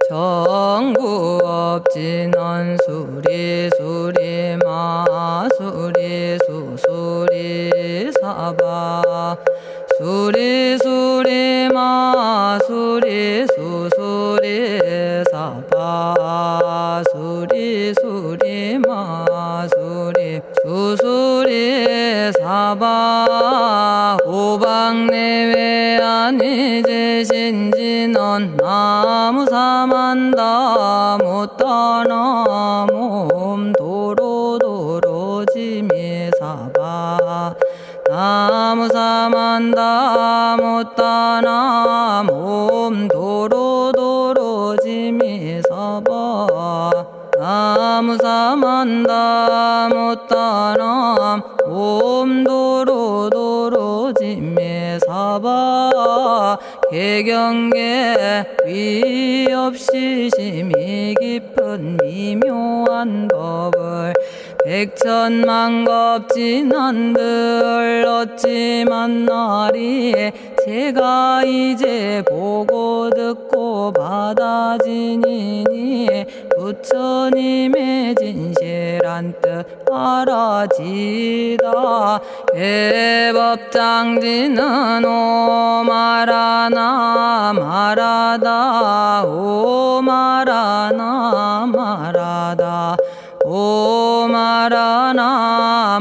정구업진원 수리 수리 마수리 수수리 사바 수리 수리 마수리 수수리 사바 수리 수리 마수리 수수리 사바 오방내외 안위제신진원 나무사만다 못다나 몸 도로도로 지미사바 나무사만다 못다나 몸 도로도로 지미사바 나무사만다 못다나 몸 도로도로 지미사바 개경계 위 없이 심히 깊은 미묘한 법을 백천만겁진한들 어찌 만나리 제가 이제 보고 듣고 받아지니니 부처님의 진실한 뜻 알아지다 대법장지는 오마라나 마라다 오마라나 마라다 오마라나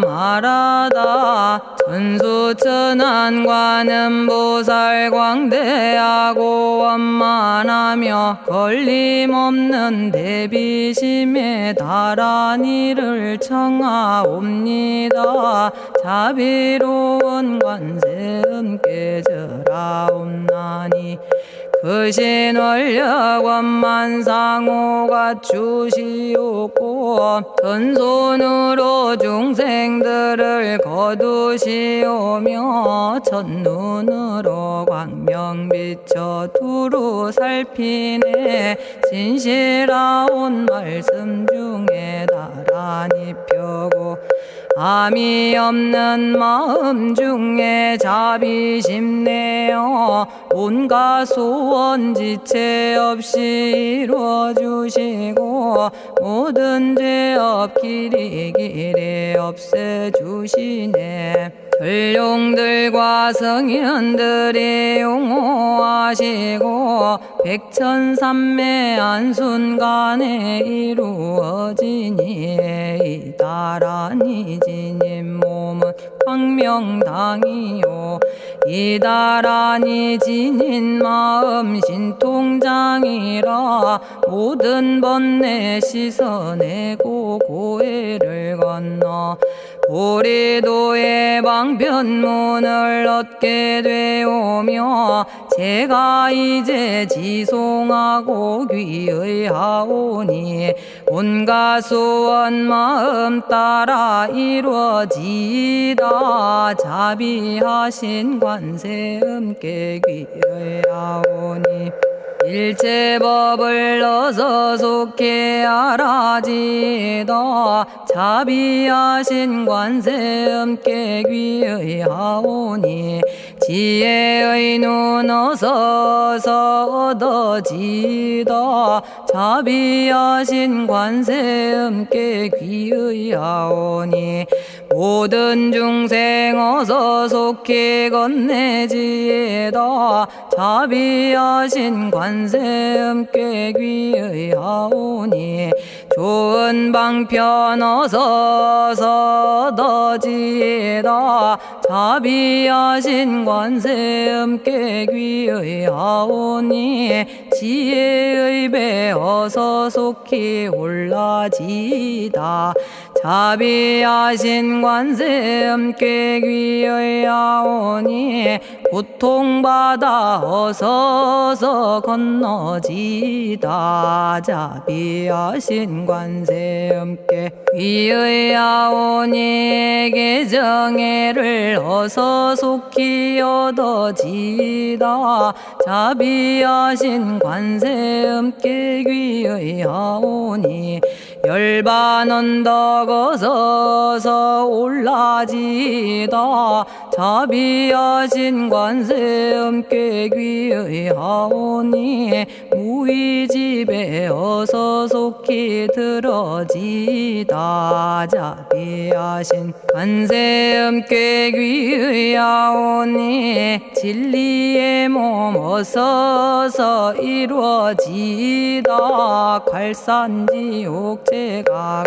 마라다 천수천안관음보살 광대하고 원만하며 걸림없는 대비심에 달한 이를 청하옵니다. 자비로운 관세음께 절하옵나니 크신 원력 원만상호가 주시옵고 전손으로 중생들을 거두시오며 첫눈으로 광명 비춰 두루 살피네 진실하온 말씀 중에 나란히 펴고 암이 없는 마음 중에 자비심 내어 온갖 소원 지체 없이 이루어주시고 모든 죄업 길이 없애주시네. 전룡들과 성현들이 용호하시고 백천삼매 한순간에 이루어지니 이다라니 지님 몸은 광명당이요 이다라니 지닌 마음 신통장이라 모든 번뇌 씻어내고 고해를 건너 보리도의 방편문을 얻게 되오며 제가 이제 지송하고 귀의하오니 온갖 소원 마음 따라 이루어지다 자비하신 관세음께 귀의하오니 일체법을 어서 속히 알아지다 자비하신 관세음께 귀의하오니 지혜의 눈 어서 얻어지다 자비하신 관세음께 귀의하오니 모든 중생 어서 속히 건네지다 자비하신 관세음께 귀의하오니 좋은 방편 어서 얻어지다 자비하신 관세음께 귀의하오니 지혜의 배 어서 속히 올라지다 자비하신 관세음께 귀의하오니 고통받아 어서 건너지다 자비하신 관세음께 귀의하오니 개정애를 어서 속히 얻어지다 자비하신 관세음께 귀의하오니 열반 언덕 어서 올라지다 자비하신 관세음께 귀의하오니 무의집에 어서 속히 들어지다. 자비하신 관세음께 귀의하오니 진리의 몸 어서서 이루어지다. 갈산지옥제가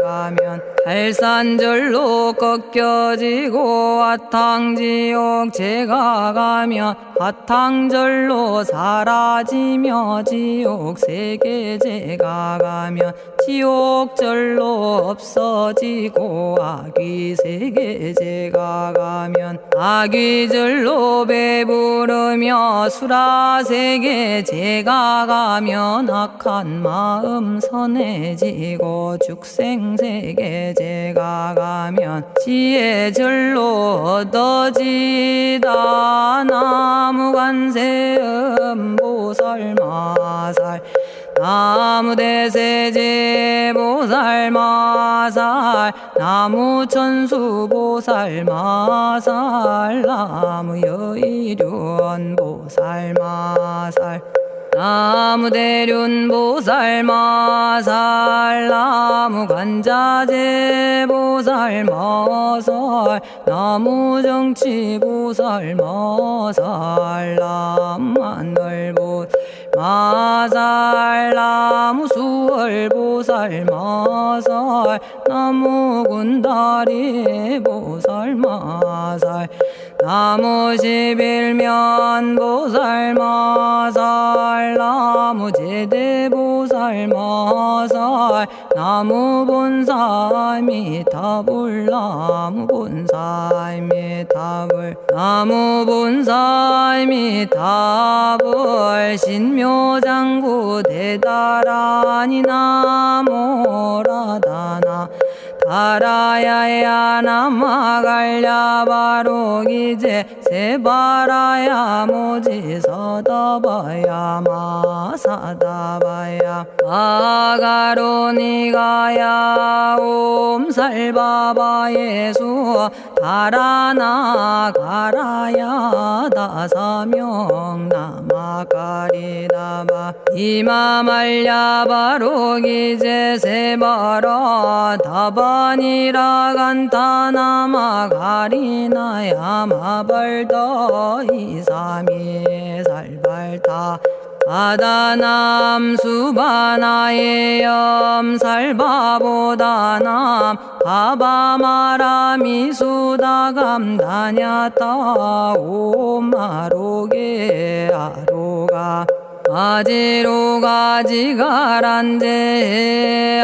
가면 갈산절로 꺾여지고 화탕지옥 제가 가면 화탕절로 사라지며 지옥 세계제가 가면 지옥절로 없어지고 아귀세계제가 가면 아귀절로 배부르며 수라세계제가 가면 악한 마음 선해지고 죽생세계제가 가면 지혜절로 얻어지다. 나무관세음 보살마살 나무대세제 보살마살 나무천수 보살마살 나무여의륜 보살마살 나무대륜 보살마살 나무관자재 보살마살 나무정치 보살마살 나무하늘 보살마살 나무수월 보살마살 나무군다리 보살마살 나무십일면 보살마살 나무제대 보살마살 나무본사미타불 나무본사미타불 나무본사미타불 신묘장구 대다라니 나모라다나 다라야야 나마갈야바로기제 세바라야 모지서다바야 마사다바야 마가로니가야 옴살바바예수 다라나 가라야 다사명 나마가리다바 이마말야바로기제 세바라 다바니라 간타나마 가리나야 마발더 이사미 살발타 바다남 수바나의 염살바보다남 바바마라미 수다감다냐타 오마로게 아로가 아지로가 지가란제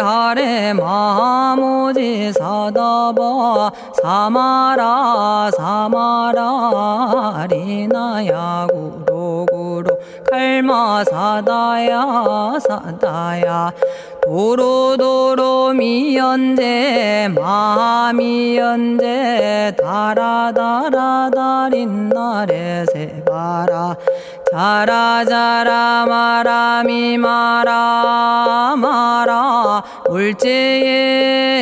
하레 마모지 사다바 사마라 사마라 리나야 구로구로 칼마 사다야 사다야 도로도로 미연제 마미연제 다라다라다린나레 세바라 자라자라 마라미 마라마라 울제에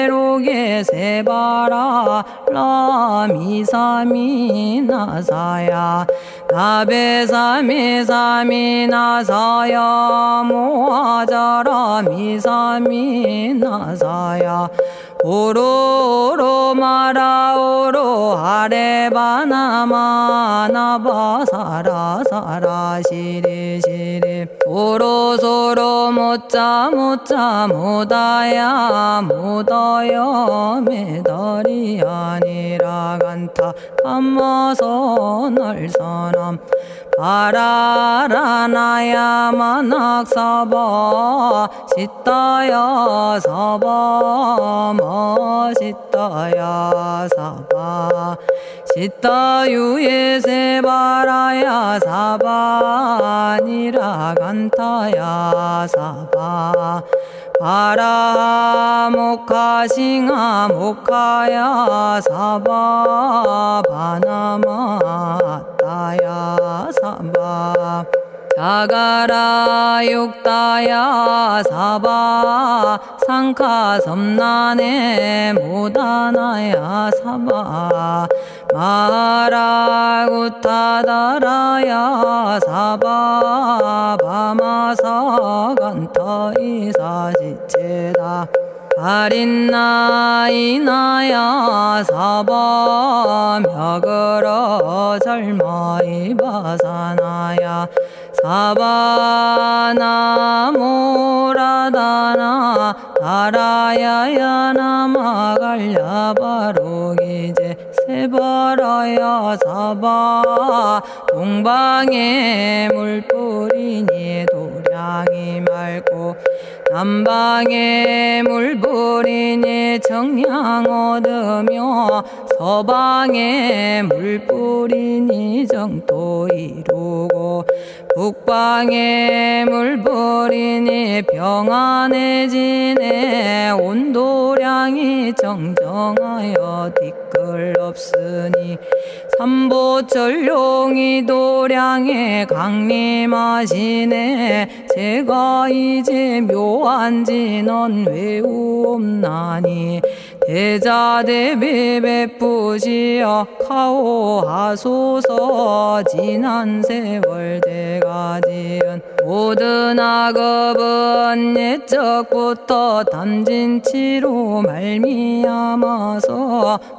로게 세바라 라미사미 나사야 나베사미사미 나사야 모아자라 미사미 나사야 오로로 마라오로 아레바나마 나바사라 사라 시리 시리 오로소로 못자 못자 못다야 못다야 메달이 아니라 간타 담마서 날사람 바라라나야 만학사바 시타야 사바 마시타야 사바 시타유예 세바라야 사바니라 간타야 사바 바라 모카싱아 모카야 사바 바나마따야 사바 자가라 육다야 사바 상카 섬나네 모다나야 사바 마라구타다라야 사바 바마사간타 이사지체다 아린나이나야 사바 며그러 절마이바사나야 사바나모라다나 다라야야 나마갈야바로기제 세바라야 사바 동방에 물뿌리니 도량이 맑고 남방에 물뿌리니 정량 얻으며 서방에 물뿌리니 정토 이루고 북방에 물뿌리니 평안해지네 온도량이 정정하여 뒤끌 없으니 삼보철룡이 도량에 강림하시네 제가 이제 묘한 진언 외우옵나니 대자대비 베푸시어 카오하소서 지난 세월 제가 지은 모든 악업은 옛적부터 탐진치로 말미암아서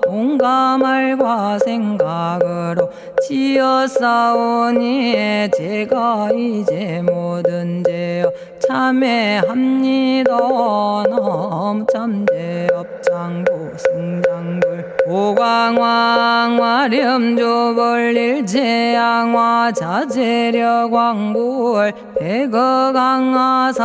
온갖 말과 생각으로 지었사오니 제가 이제 모든 죄업 참회합니다. 남참죄업장고 승장불 오광왕 화렴조벌 일제양화 자재력왕불 백어강하사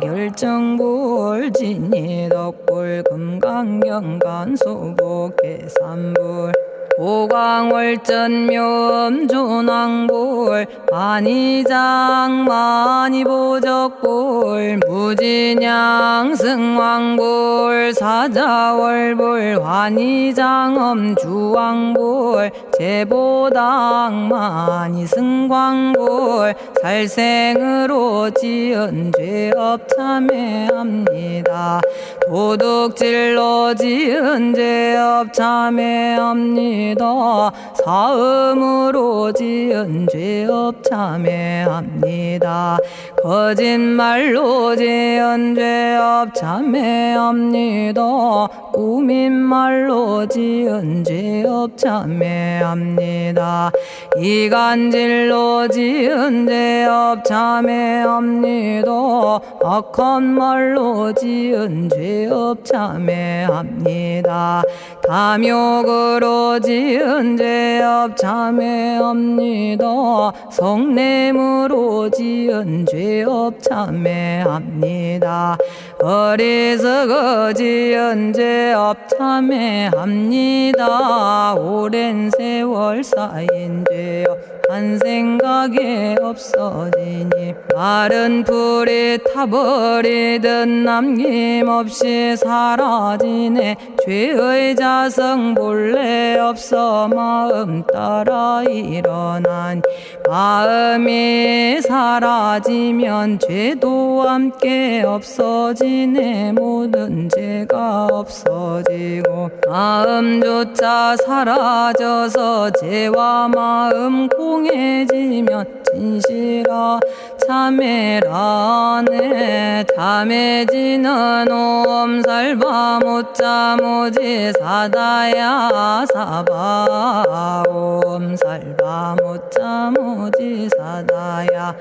결정불 진이덕불 금강경간수복 계산불 오광월전묘음존왕불 안희장 만이보적불 무진양승왕불 사자월불 환희장엄주왕불 제보당 만이승광불 살생으로 지은 죄업 참회합니다. 도둑질로 지은 죄업 참회합니다. 사음으로 지은 죄업 참회합니다. 거짓말로 지은 죄업 참회합니다. 꾸민말로 지은 죄업 참회합니다. 이간질로 지은 죄업 참회합니다. 악한 말로 지은 죄업 참회합니다. 탐욕으로 지은 죄업 참회합니다. 성냄으로 지은 죄업 참회합니다. 어리석어 지은 죄업 참회합니다. 오랜 세월 쌓인 죄업 한 생각에 없어지니 마른 풀이 타버리듯 남김없이 사라지네. 죄의 자성 본래 없어 마음 따라 일어나니 마음이 사라지면 죄도 함께 없어지네. 모든 죄가 없어지고 마음조차 사라져서 죄와 마음 공해지면 진실아 참회라네. 참해지는 옴살바 못자모지 사다야 사바 옴살바 못자모지 사다야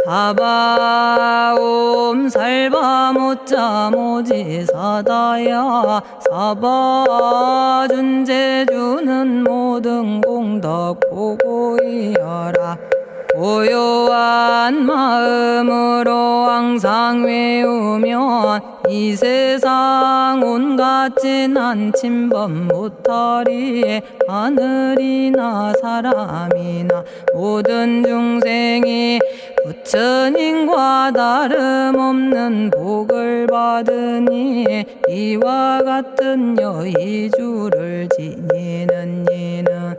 사바 옴살바 못자모지 사다야 사바 준재주는 모든 공덕 보고 이어라. 고요한 마음으로 항상 외우면 이 세상 온갖 진한 침범 못하리. 하늘이나 사람이나 모든 중생이 부처님과 다름없는 복을 받으니 이와 같은 여의주를 지니는 이는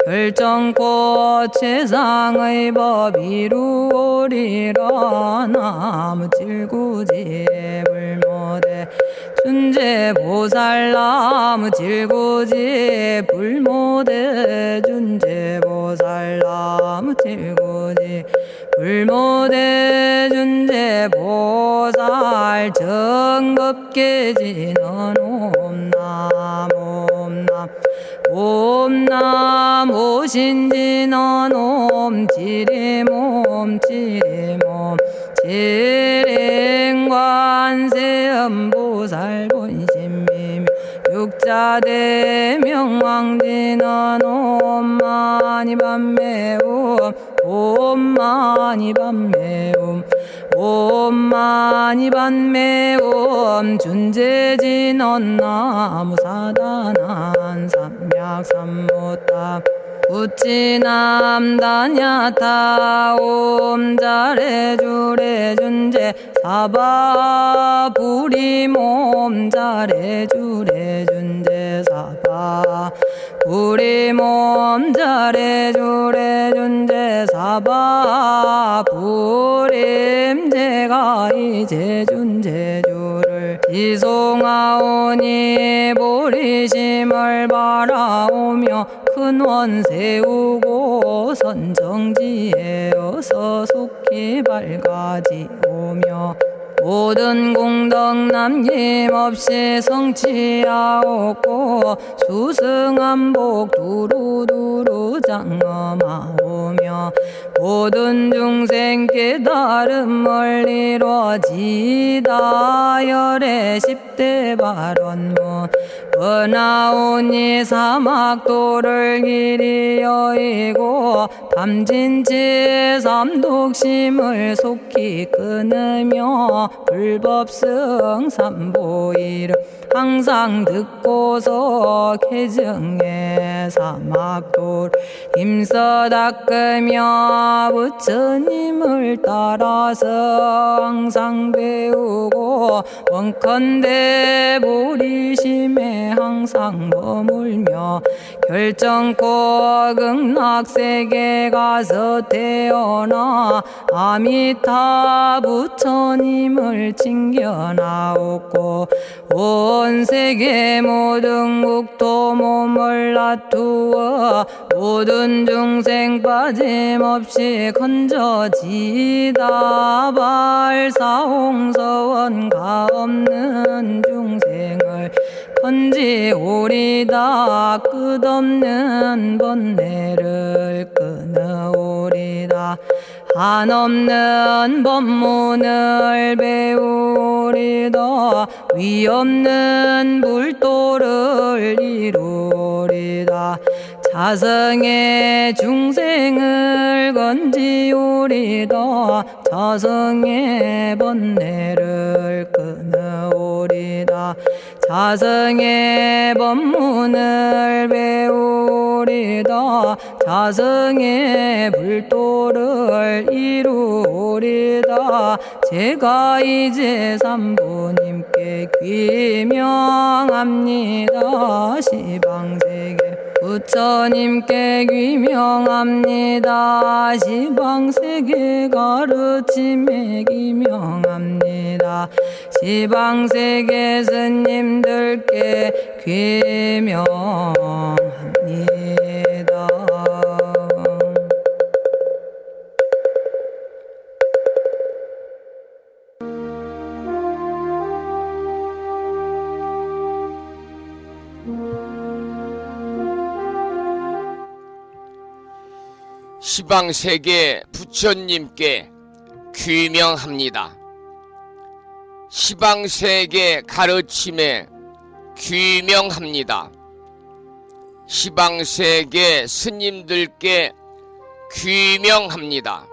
결정코 최상의 법 이루오리라. 나무질구지불모대 준제보살나무 질구지 불모대 준제보살나무 질구지 불모대 준제보살 정겁계지는 옴남 옴남 옴남 오신지는 옴 지리몸 지리몸 지림관세음보살 본심미며 육자대명왕지는 옴마니밤매옴 옴마니밤매옴 옴마니밤매옴 준제진언 나무사단한 삼약삼무타 우치남다냐타 옴자레주레 준제 사바부리몸 자레주레 준제 사바 부리몸 자레주레 준제 사바 부림 제가 이제 준제주를 지송하오니 보리심을 바라오며 큰 원 세우고 선정지에 어서 속히 밝아지오며 모든 공덕 남김없이 성취하옵고 수승한복 두루두루 장엄하오며 모든 중생 깨달음을 이루어지다 열의 10대 발언문 은하오니 사막도를 길이 여의고 담진치 삼독심을 속히 끊으며 불법승 삼보이를 항상 듣고서 개정의 사막도를 힘써 닦으며 부처님을 따라서 항상 배우고 원컨대 보리심에 항상 머물며 결정코 극락세계 가서 태어나 아미타 부처님을 징견하옵고 온 세계 모든 국토 몸을 놔두어 모든 중생 빠짐없이 건져지다 발사홍서원 가없는 중생을 건지오리다 끝없는 번뇌를 끊어오리다 한없는 법문을 배우리다 위없는 불도를 이루리다 자성의 중생을 건지오리다 자성의 번뇌를 끊어오리다 자성의 법문을 배우리다 자성의 불도를 이루리다 제가 이제 삼부님께 귀명합니다 시방세계 부처님께 귀명합니다 시방세계 가르침에 귀명합니다 시방세계 스님들께 귀명합니다. 시방세계 부처님께 귀명합니다. 시방세계 가르침에 귀명합니다. 시방세계 스님들께 귀명합니다.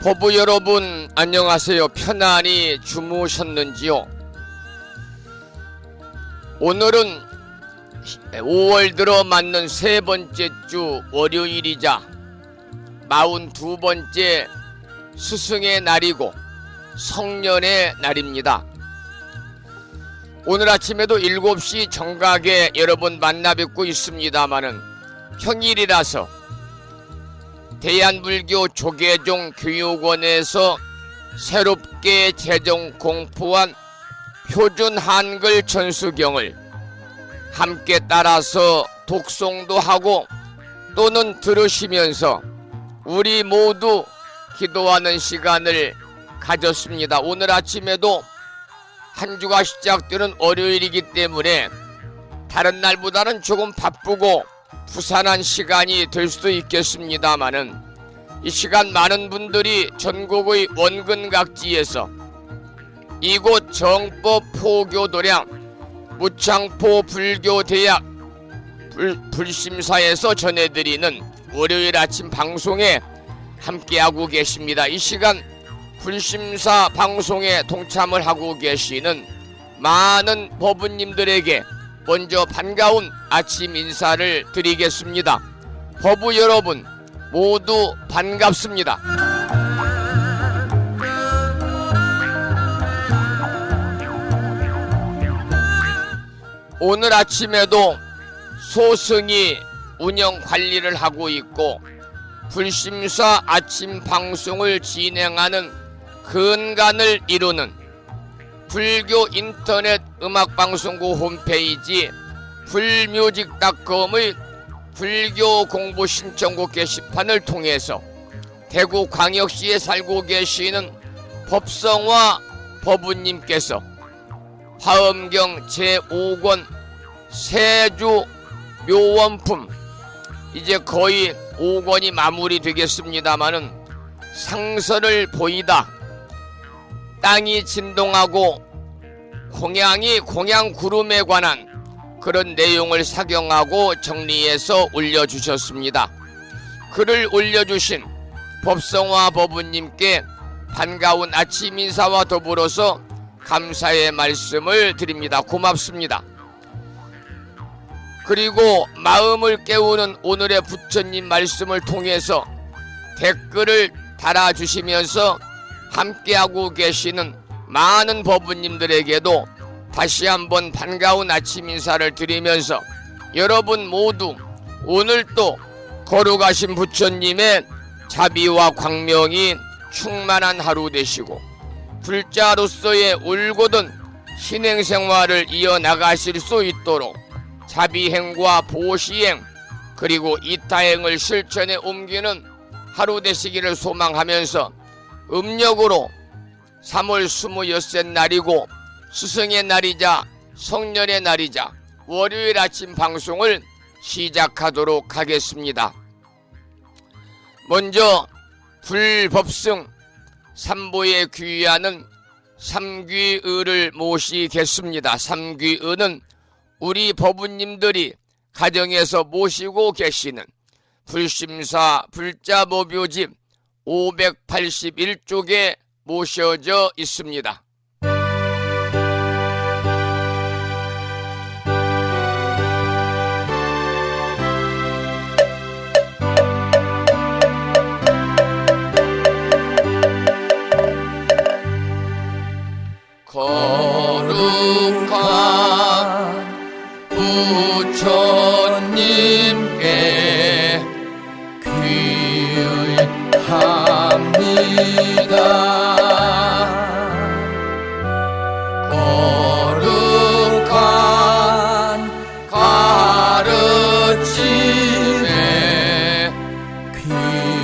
법부 여러분 안녕하세요. 편안히 주무셨는지요? 오늘은 5월 들어 맞는 세 번째 주 월요일이자 42번째 스승의 날이고 성년의 날입니다. 오늘 아침에도 7시 정각에 여러분 만나 뵙고 있습니다마는 평일이라서 대한불교 조계종 교육원에서 새롭게 제정 공포한 표준 한글 전수경을 함께 따라서 독송도 하고 또는 들으시면서 우리 모두 기도하는 시간을 가졌습니다. 오늘 아침에도 한 주가 시작되는 월요일이기 때문에 다른 날보다는 조금 바쁘고 부산한 시간이 될 수도 있겠습니다마는 이 시간 많은 분들이 전국의 원근각지에서 이곳 정법 포교도량 무창포 불교대학 불심사에서 전해드리는 월요일 아침 방송에 함께하고 계십니다. 이 시간 불심사 방송에 동참을 하고 계시는 많은 법우님들에게 먼저 반가운 아침 인사를 드리겠습니다. 법우 여러분 모두 반갑습니다. 오늘 아침에도 소승이 운영 관리를 하고 있고 불심사 아침 방송을 진행하는 근간을 이루는 불교 인터넷 음악방송국 홈페이지 불뮤직닷컴의 불교 공부 신청곡 게시판을 통해서 대구광역시에 살고 계시는 법성화 법우님께서 화엄경 제5권 세주 묘원품 이제 거의 5권이 마무리되겠습니다마는 상서를 보이다 땅이 진동하고 공양이 공양구름에 관한 그런 내용을 사경하고 정리해서 올려주셨습니다. 글을 올려주신 법성화 법우님께 반가운 아침 인사와 더불어서 감사의 말씀을 드립니다. 고맙습니다. 그리고 마음을 깨우는 오늘의 부처님 말씀을 통해서 댓글을 달아주시면서 함께하고 계시는 많은 법우님들에게도 다시 한번 반가운 아침 인사를 드리면서 여러분 모두 오늘 또 거룩하신 부처님의 자비와 광명이 충만한 하루 되시고 불자로서의 올곧은 신행생활을 이어나가실 수 있도록 자비행과 보시행 그리고 이타행을 실천에 옮기는 하루 되시기를 소망하면서 음력으로 3월 26째 날이고 스승의 날이자 성년의 날이자 월요일 아침 방송을 시작하도록 하겠습니다. 먼저 불법승 삼보에 귀의하는 삼귀의를 모시겠습니다. 삼귀의는 우리 법우님들이 가정에서 모시고 계시는 불심사 불자법요집 581쪽에 모셔져 있습니다. 거룩한 부처님께 귀의합니다. 거룩한 가르침에 귀의합니다.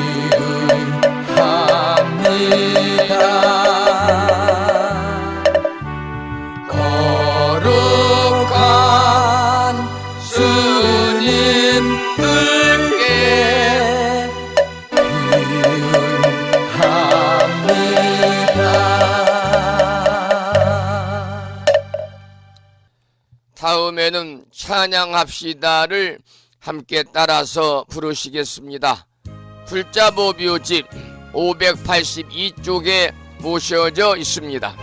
다음에는 찬양합시다를 함께 따라서 부르시겠습니다. 불자법요집 582쪽에 모셔져 있습니다.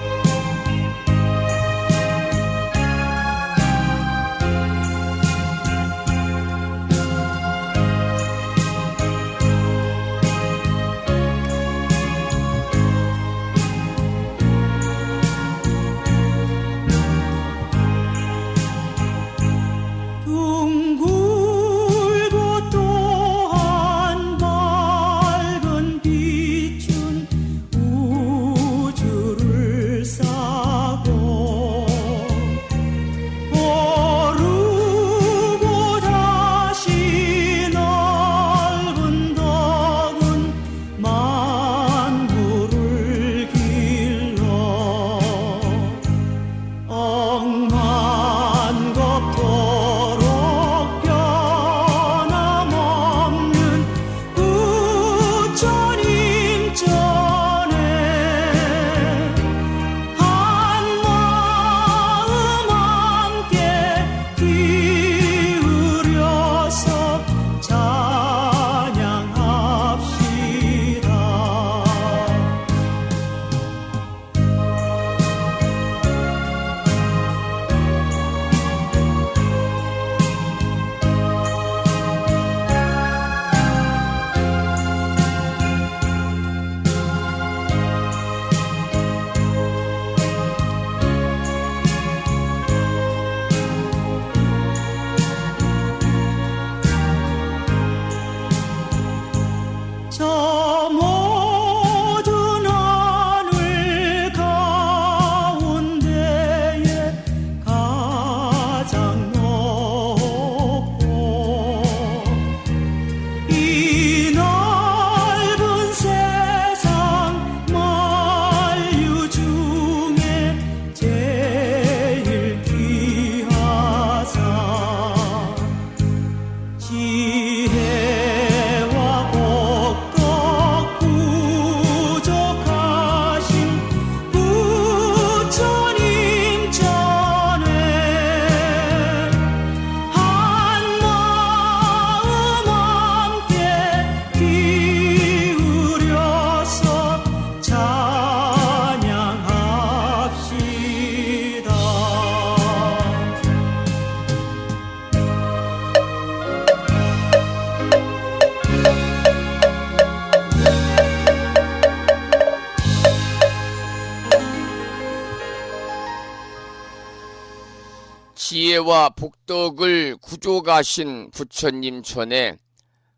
지혜와 복덕을 구족하신 부처님 전에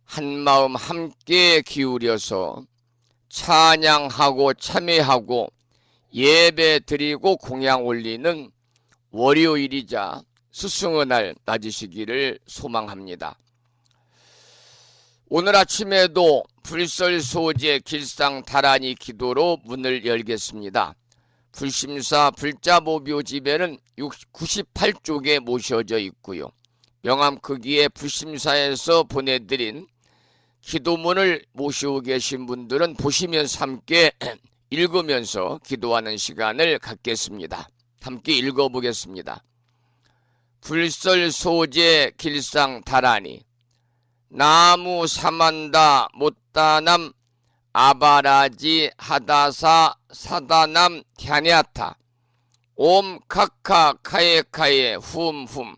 한마음 함께 기울여서 찬양하고 참회하고 예배 드리고 공양 올리는 월요일이자 스승의 날 맞으시기를 소망합니다. 오늘 아침에도 불설소재 길상다란이 기도로 문을 열겠습니다. 불심사 불자보묘 집에는 98쪽에 모셔져 있고요. 명암 크기의 불심사에서 보내드린 기도문을 모시고 계신 분들은 보시면서 함께 읽으면서 기도하는 시간을 갖겠습니다. 함께 읽어보겠습니다. 불설소재 길상다란이 나무 사만다 못다남 아바라지 하다사 사다남 갸냐타 옴 카카 카에카에 훔훔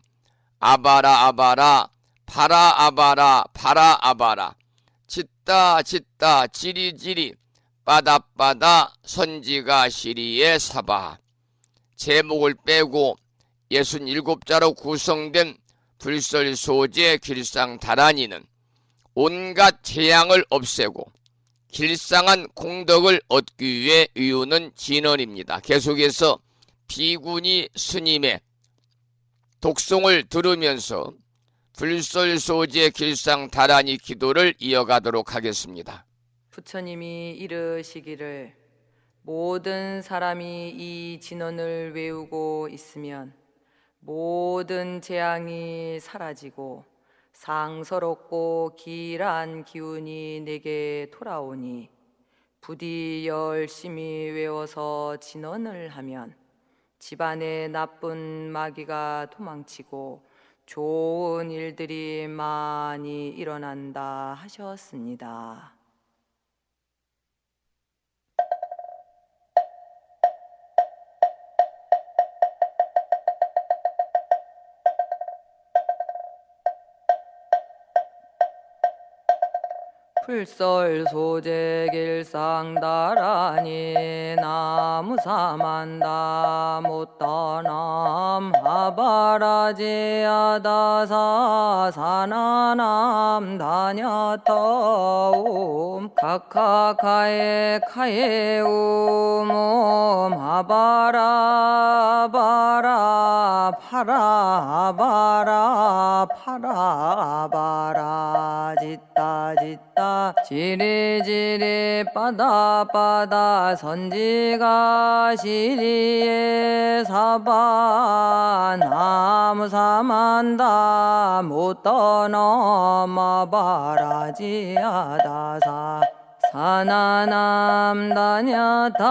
아바라 아바라 바라 아바라 바라 아바라 짓다 짓다 지리지리 빠다빠다 선지가 시리에 사바. 제목을 빼고 67자로 구성된 불설소재 길상다란이는 온갖 재앙을 없애고 길상한 공덕을 얻기 위해 이루는 진언입니다. 계속해서 비구니 스님의 독송을 들으면서 불설소재 길상다란이 기도를 이어가도록 하겠습니다. 부처님이 이르시기를 모든 사람이 이 진언을 외우고 있으면 모든 재앙이 사라지고 상서롭고 길한 기운이 내게 돌아오니 부디 열심히 외워서 진언을 하면 집안에 나쁜 마귀가 도망치고 좋은 일들이 많이 일어난다 하셨습니다. 불설소재 길상다란이 나무사만다 못다남 아바라지 아다사 사나남 다냐타옴 카카카에 카에옴 아바라 바라 파라 바라 파라 바라 짓다 짓다 지리지리 빠다빠다 선지가 시리에 사바 나무사만다 못떠넘어 바라지 아다사 사나남 다냐타옴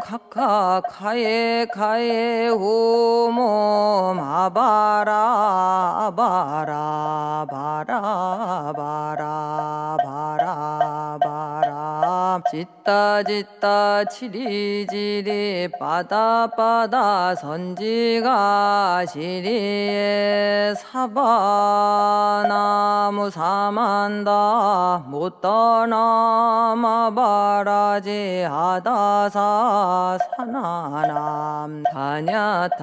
카카카에 카에 홈옴 아바라 아바라 바라 바라 바라 바라 짓다 짓다 지리지리 빠다빠다 선지가 시리에 사바 나무 사만다 못떠넘어 바라지 아다사 사나남 다냐타옴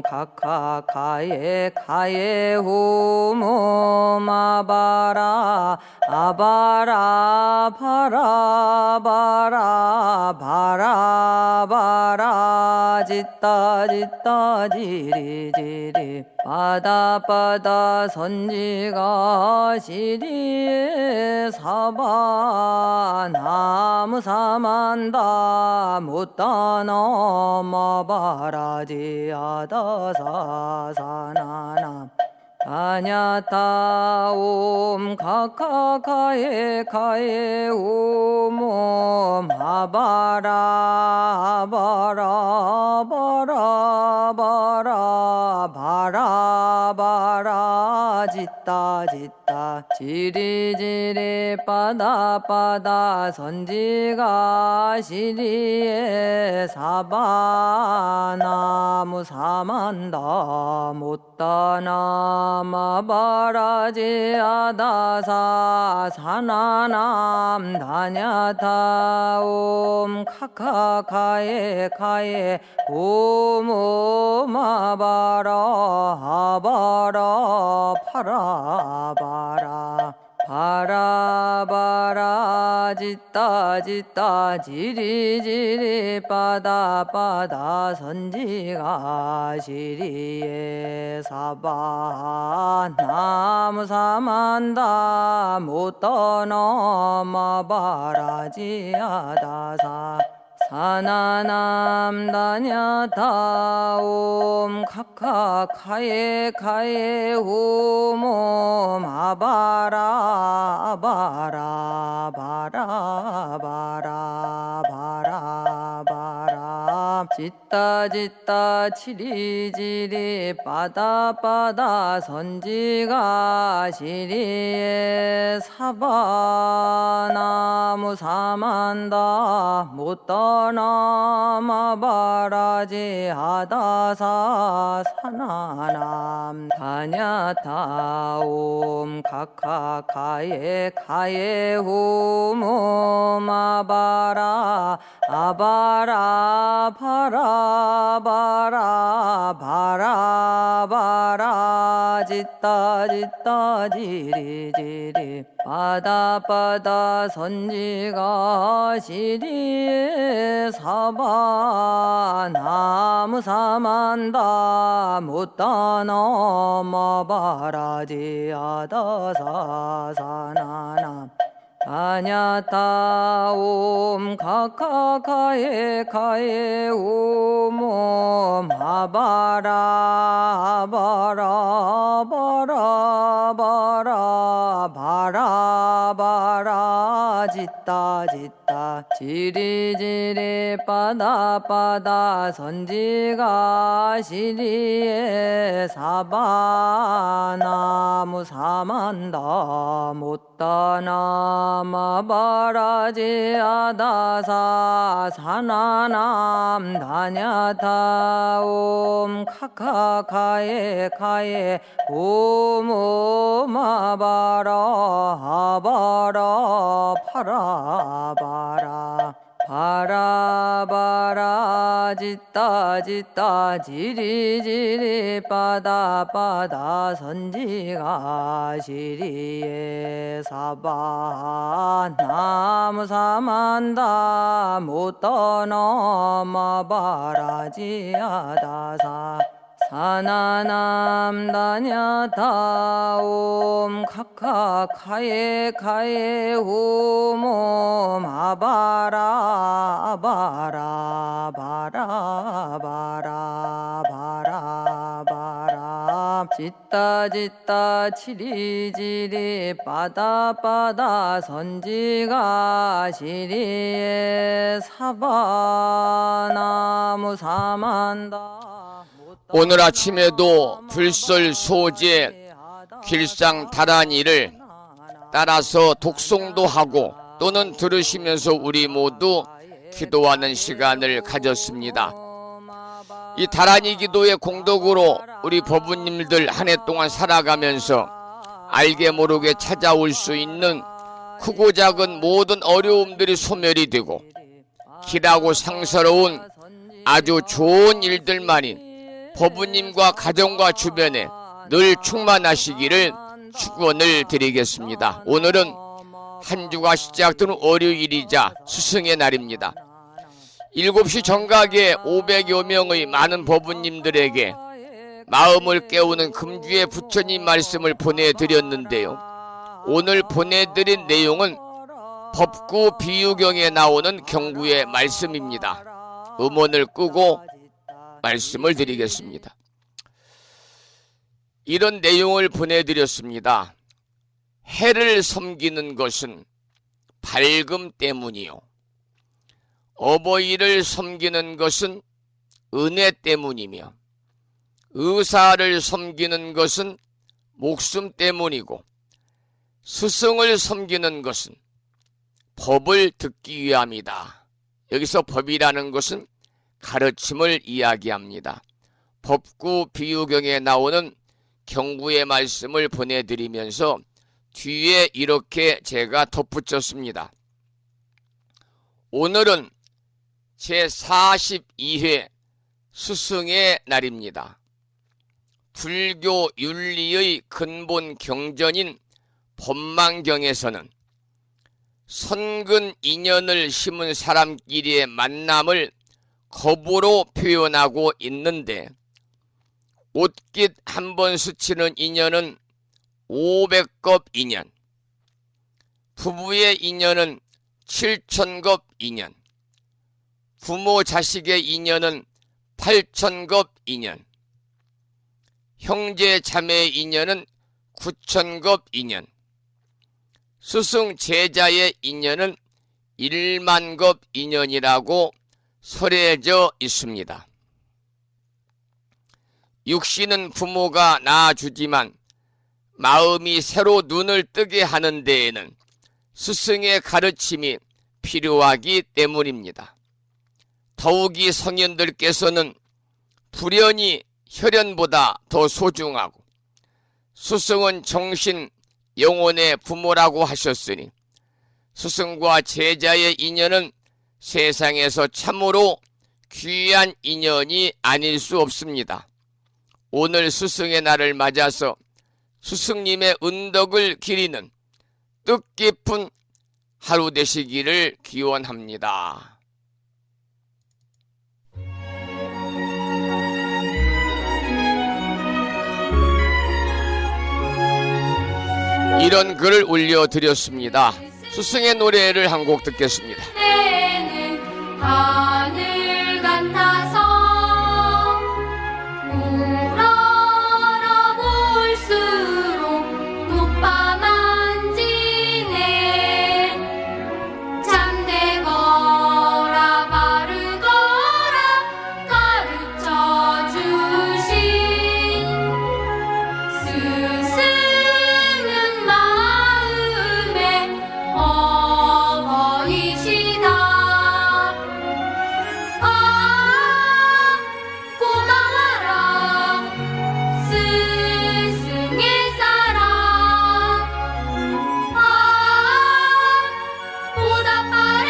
카카카에 카에 홈옴 아바라 아바라 바라 바라 바라 바라 짓다 짓다 지리지리 빠다빠다 선지가 시리에 사바 나무 사만다 못다넘어 바라지 아다사 사나남 다냐타옴 카카카에 카에 옴옴 아바라 바라 바라 바라 바라 바라 짓다 짓다 지리지리 바다 선지가 시리에 사바나무 사만다 못다나 마바라지 아다사 사나남 다냐타옴 카카카에 카에 오모마바라 아바라 파라바라 바라바라 짓다 지리지리 바다 선지가 시리에 사바 나무 사만다 못 떠넘어 바라지 아다사 사나남 다냐타옴 카카카에 카에 오모 마바라 바라 바라 바라 바라 바라 짓다 지리지리 바다 선지가 시리에 사바나무 사만다 못 떠넘어 바라지 아다사 사나남 다냐타옴 카카카에 카에 호모 마바라 아바라 바라 바라 바라 바라 짓다 지리지리 바다 선지가 시리에 사바 나무 사만다 못 떠넘어 바라지 아다사 사나남 다냐타옴 카카카에 카에 오모 마바라 바라 바라 바라 바라 바라 짓다 지리지리 바다 선지가 시리에 사바 나무 사만다 못 떠넘어 바라지 아다사 사나남 다냐타옴 카카카에 카에 오모 마바라 아바라 파라 바라 바라 짓다 지리지리 바다 선지가 시리에 사바 나무 사만다 못 떠넘어 바라지 아다사 사나남 다냐타옴 카카카에 카에 오모 마바라 바라 바라 바라 바라 바라 짓다 지리지리 바다 선지가 시리에 사바나무 사만다 오늘 아침에도 불설 소재 길상 다란이를 따라서 독송도 하고 또는 들으시면서 우리 모두 기도하는 시간을 가졌습니다. 이 다란이 기도의 공덕으로 우리 법부님들 한 해 동안 살아가면서 알게 모르게 찾아올 수 있는 크고 작은 모든 어려움들이 소멸이 되고 길하고 상서로운 아주 좋은 일들만이 법부님과 가정과 주변에 늘 충만하시기를 축원을 드리겠습니다. 오늘은 한 주가 시작되는 월요일이자 스승의 날입니다. 7시 정각에 500여 명의 많은 법부님들에게 마음을 깨우는 금주의 부처님 말씀을 보내드렸는데요. 오늘 보내드린 내용은 법구 비유경에 나오는 경구의 말씀입니다. 음원을 끄고 말씀을 드리겠습니다. 이런 내용을 보내드렸습니다. 해를 섬기는 것은 밝음 때문이요, 어버이를 섬기는 것은 은혜 때문이며, 의사를 섬기는 것은 목숨 때문이고, 스승을 섬기는 것은 법을 듣기 위함이다. 여기서 법이라는 것은 가르침을 이야기합니다. 법구 비유경에 나오는 경구의 말씀을 보내드리면서 뒤에 이렇게 제가 덧붙였습니다. 오늘은 제42회 스승의 날입니다. 불교 윤리의 근본 경전인 법망경에서는 선근 인연을 심은 사람끼리의 만남을 겁으로 표현하고 있는데, 옷깃 한 번 스치는 인연은 500겁 인연, 부부의 인연은 7,000겁 인연, 부모 자식의 인연은 8,000겁 인연, 형제 자매의 인연은 9,000겁 인연, 스승 제자의 인연은 1만겁 인연이라고 설해져 있습니다. 육신은 부모가 낳아주지만 마음이 새로 눈을 뜨게 하는 데에는 스승의 가르침이 필요하기 때문입니다. 더욱이 성인들께서는 불연이 혈연보다 더 소중하고 스승은 정신, 영혼의 부모라고 하셨으니 스승과 제자의 인연은 세상에서 참으로 귀한 인연이 아닐 수 없습니다. 오늘 스승의 날을 맞아서 스승님의 은덕을 기리는 뜻깊은 하루 되시기를 기원합니다. 이런 글을 올려드렸습니다. 스승의 노래를 한 곡 듣겠습니다. 하늘 같아서 우러러 볼수록 높아 만지네. 참되거라 바르거라 가르쳐 주신 스승은 마음에 어버이시다. 고마워라 스승의 사랑. 보답하리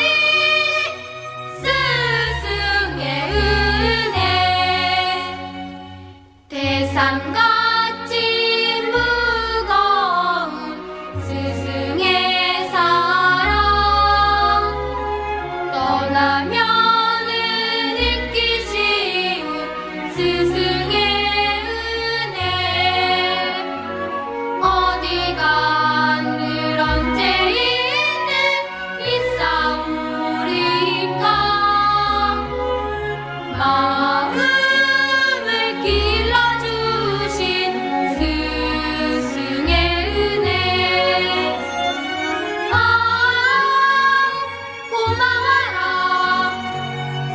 스승의 은혜. 대산같이 무거운 스승의 사랑. 떠나면은 잊기 쉬운 스승의 은혜. 어디가 늘 언제 있는 있사오리까. 마음을 길러주신 스승의 은혜. 고마워라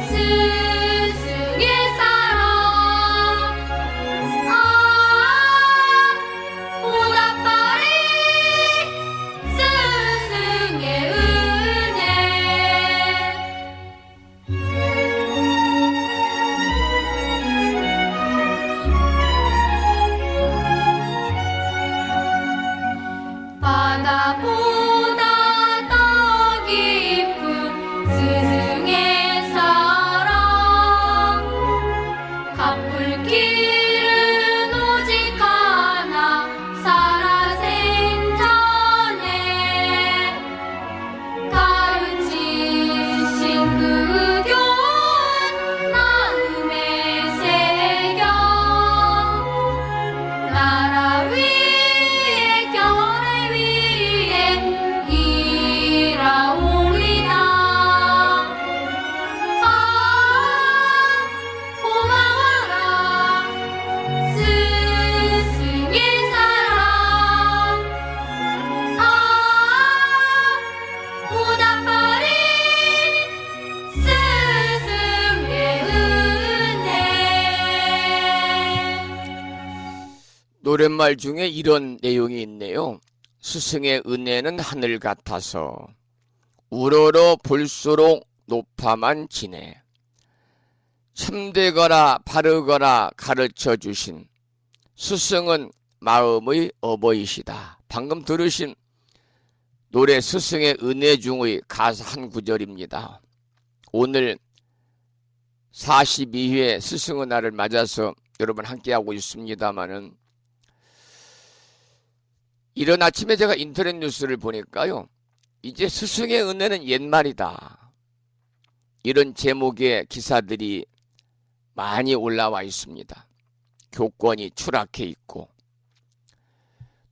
스승의 사랑. 보답하리 스승의 은혜. 바다보다 더 깊은 스승의 사랑. 갚을 길은 오직 하나 살아생전에 가르치신 그 교훈 마음에 새겨 나라 위에 교회 위에 일하오리다. 고마워라 스승의 사랑. 보답하리 스승의 은혜. 노랫말 중에 이런 내용이 있네요. 스승의 은혜는 하늘 같아서 우러러 볼수록 높아만 지네. 참되거나 바르거나 가르쳐 주신 스승은 마음의 어버이시다. 방금 들으신 노래 스승의 은혜 중의 가사 한 구절입니다. 오늘 42회 스승의 날을 맞아서 여러분 함께하고 있습니다마는, 이른 아침에 제가 인터넷 뉴스를 보니까요, 이제 스승의 은혜는 옛말이다, 이런 제목의 기사들이 많이 올라와 있습니다. 교권이 추락해 있고,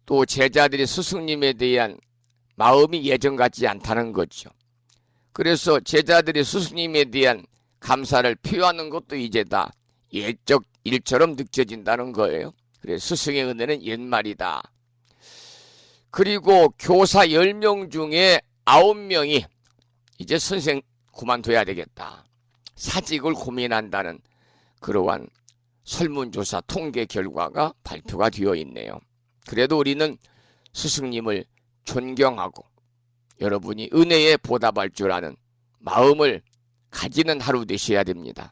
또 제자들이 스승님에 대한 마음이 예전 같지 않다는 거죠. 그래서 제자들이 스승님에 대한 감사를 표하는 것도 이제 다 옛적 일처럼 느껴진다는 거예요. 그래서 스승의 은혜는 옛말이다. 그리고 교사 10명 중에 9명이 이제 선생 그만둬야 되겠다, 사직을 고민한다는 그러한 설문조사 통계 결과가 발표가 되어 있네요. 그래도 우리는 스승님을 존경하고 여러분이 은혜에 보답할 줄 아는 마음을 가지는 하루 되셔야 됩니다.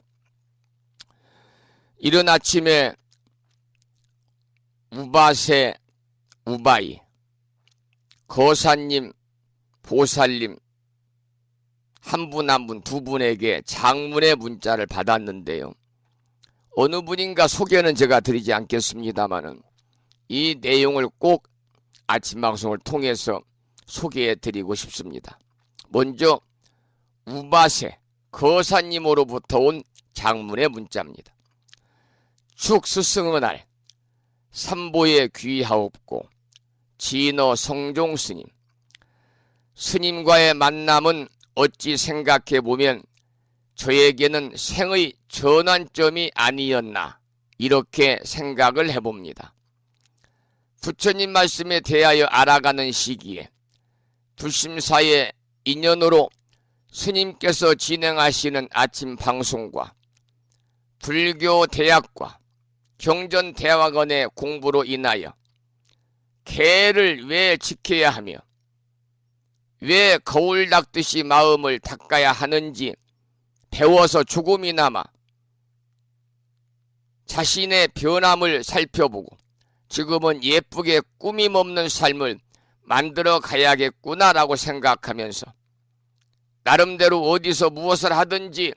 이른 아침에 우바세, 우바이, 거사님, 보살님 한 분 한 분 두 분에게 장문의 문자를 받았는데요. 어느 분인가 소개는 제가 드리지 않겠습니다마는 이 내용을 꼭 아침 방송을 통해서 소개해 드리고 싶습니다. 먼저 우바세, 거사님으로부터 온 장문의 문자입니다. 축 스승의 날 삼보에 귀하옵고 진어 성종 스님, 스님과의 만남은 어찌 생각해보면 저에게는 생의 전환점이 아니었나, 이렇게 생각을 해봅니다. 부처님 말씀에 대하여 알아가는 시기에 불심사의 인연으로 스님께서 진행하시는 아침 방송과 불교 대학과 경전대학원의 공부로 인하여 개를 왜 지켜야 하며 왜 거울 닦듯이 마음을 닦아야 하는지 배워서 조금이나마 자신의 변함을 살펴보고 지금은 예쁘게 꾸밈없는 삶을 만들어 가야겠구나라고 생각하면서 나름대로 어디서 무엇을 하든지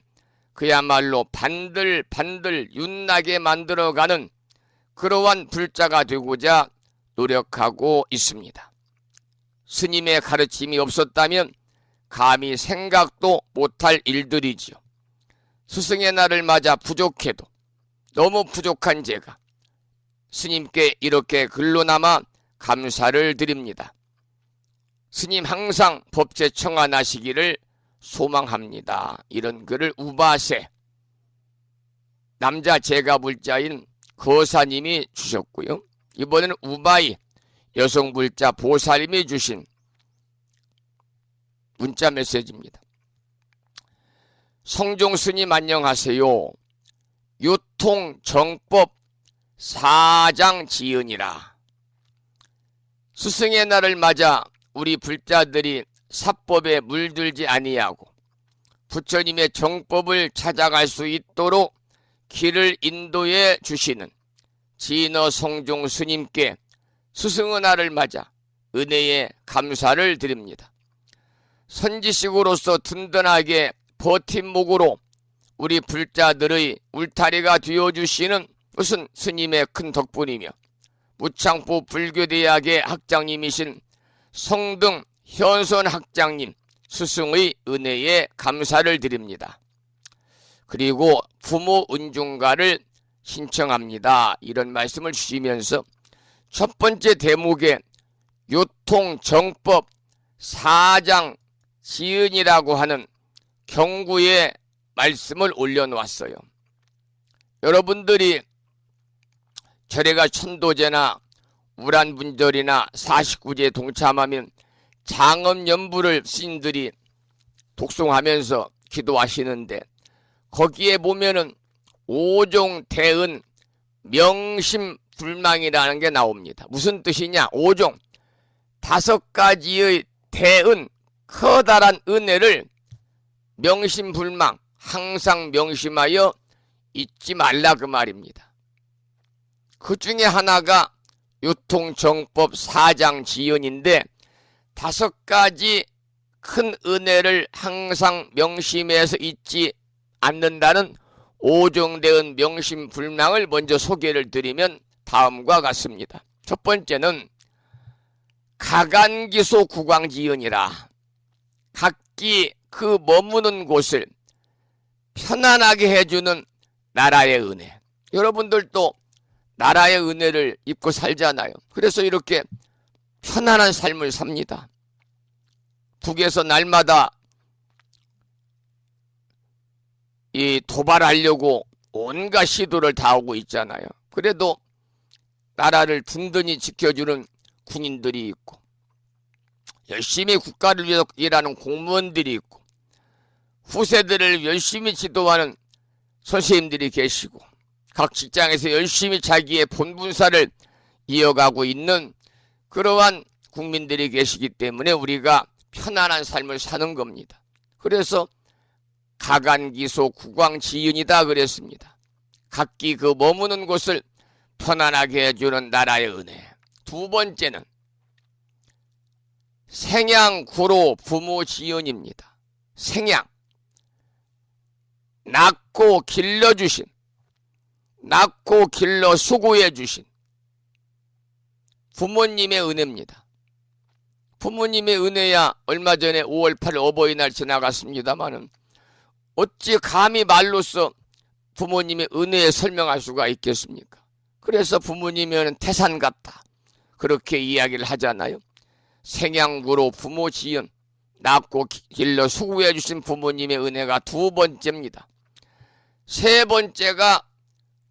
그야말로 반들반들 윤나게 만들어가는 그러한 불자가 되고자 노력하고 있습니다. 스님의 가르침이 없었다면 감히 생각도 못할 일들이지요. 스승의 날을 맞아 부족해도 너무 부족한 제가 스님께 이렇게 글로나마 감사를 드립니다. 스님 항상 법제 청안하시기를 소망합니다. 이런 글을 우바세, 남자 제가불자인 거사님이 주셨고요. 이번에는 우바이, 여성불자 보살님이 주신 문자 메시지입니다. 성종 스님 안녕하세요. 유통정법 사장 지은이라. 스승의 날을 맞아 우리 불자들이 사법에 물들지 아니하고 부처님의 정법을 찾아갈 수 있도록 길을 인도해 주시는 진어 성종 스님께 스승의 날을 맞아 은혜에 감사를 드립니다. 선지식으로서 든든하게 버팀목으로 우리 불자들의 울타리가 되어주시는 것은 스님의 큰 덕분이며 무창포 불교대학의 학장님이신 성등 현선 학장님 스승의 은혜에 감사를 드립니다. 그리고 부모 은중가를 신청합니다. 이런 말씀을 주시면서 첫 번째 대목에 유통정법 사장 지은이라고 하는 경구의 말씀을 올려놓았어요. 여러분들이 절에가 천도제나 우란분절이나 49제에 동참하면 장엄연부를 스님들이 독송하면서 기도하시는데 거기에 보면은 오종대은 명심불망이라는 게 나옵니다. 무슨 뜻이냐? 오종, 5가지의 대은, 커다란 은혜를 명심불망 항상 명심하여 잊지 말라 그 말입니다. 그 중에 하나가 유통정법 4장 지연인데 5가지 큰 은혜를 항상 명심해서 잊지 않는다는 오정대은 명심불망을 먼저 소개를 드리면 다음과 같습니다. 첫 번째는 가간기소 구광지연이라, 각기 그 머무는 곳을 편안하게 해주는 나라의 은혜. 여러분들도 나라의 은혜를 입고 살잖아요. 그래서 이렇게 편안한 삶을 삽니다. 북에서 날마다 이 도발하려고 온갖 시도를 다 하고 있잖아요. 그래도 나라를 든든히 지켜주는 군인들이 있고, 열심히 국가를 위해서 일하는 공무원들이 있고, 후세들을 열심히 지도하는 선생님들이 계시고, 각 직장에서 열심히 자기의 본분사를 이어가고 있는 그러한 국민들이 계시기 때문에 우리가 편안한 삶을 사는 겁니다. 그래서 가간기소 구광지연이다 그랬습니다. 각기 그 머무는 곳을 편안하게 해주는 나라의 은혜. 두 번째는 생양구로 부모지연입니다. 생양, 낳고 길러주신, 낳고 길러 수고해 주신 부모님의 은혜입니다. 부모님의 은혜야 얼마 전에 5월 8일 어버이날 지나갔습니다마는 어찌 감히 말로써 부모님의 은혜에 설명할 수가 있겠습니까? 그래서 부모님은 태산 같다, 그렇게 이야기를 하잖아요. 생양구로 부모지연, 낳고 길러 수고해 주신 부모님의 은혜가 두 번째입니다. 세 번째가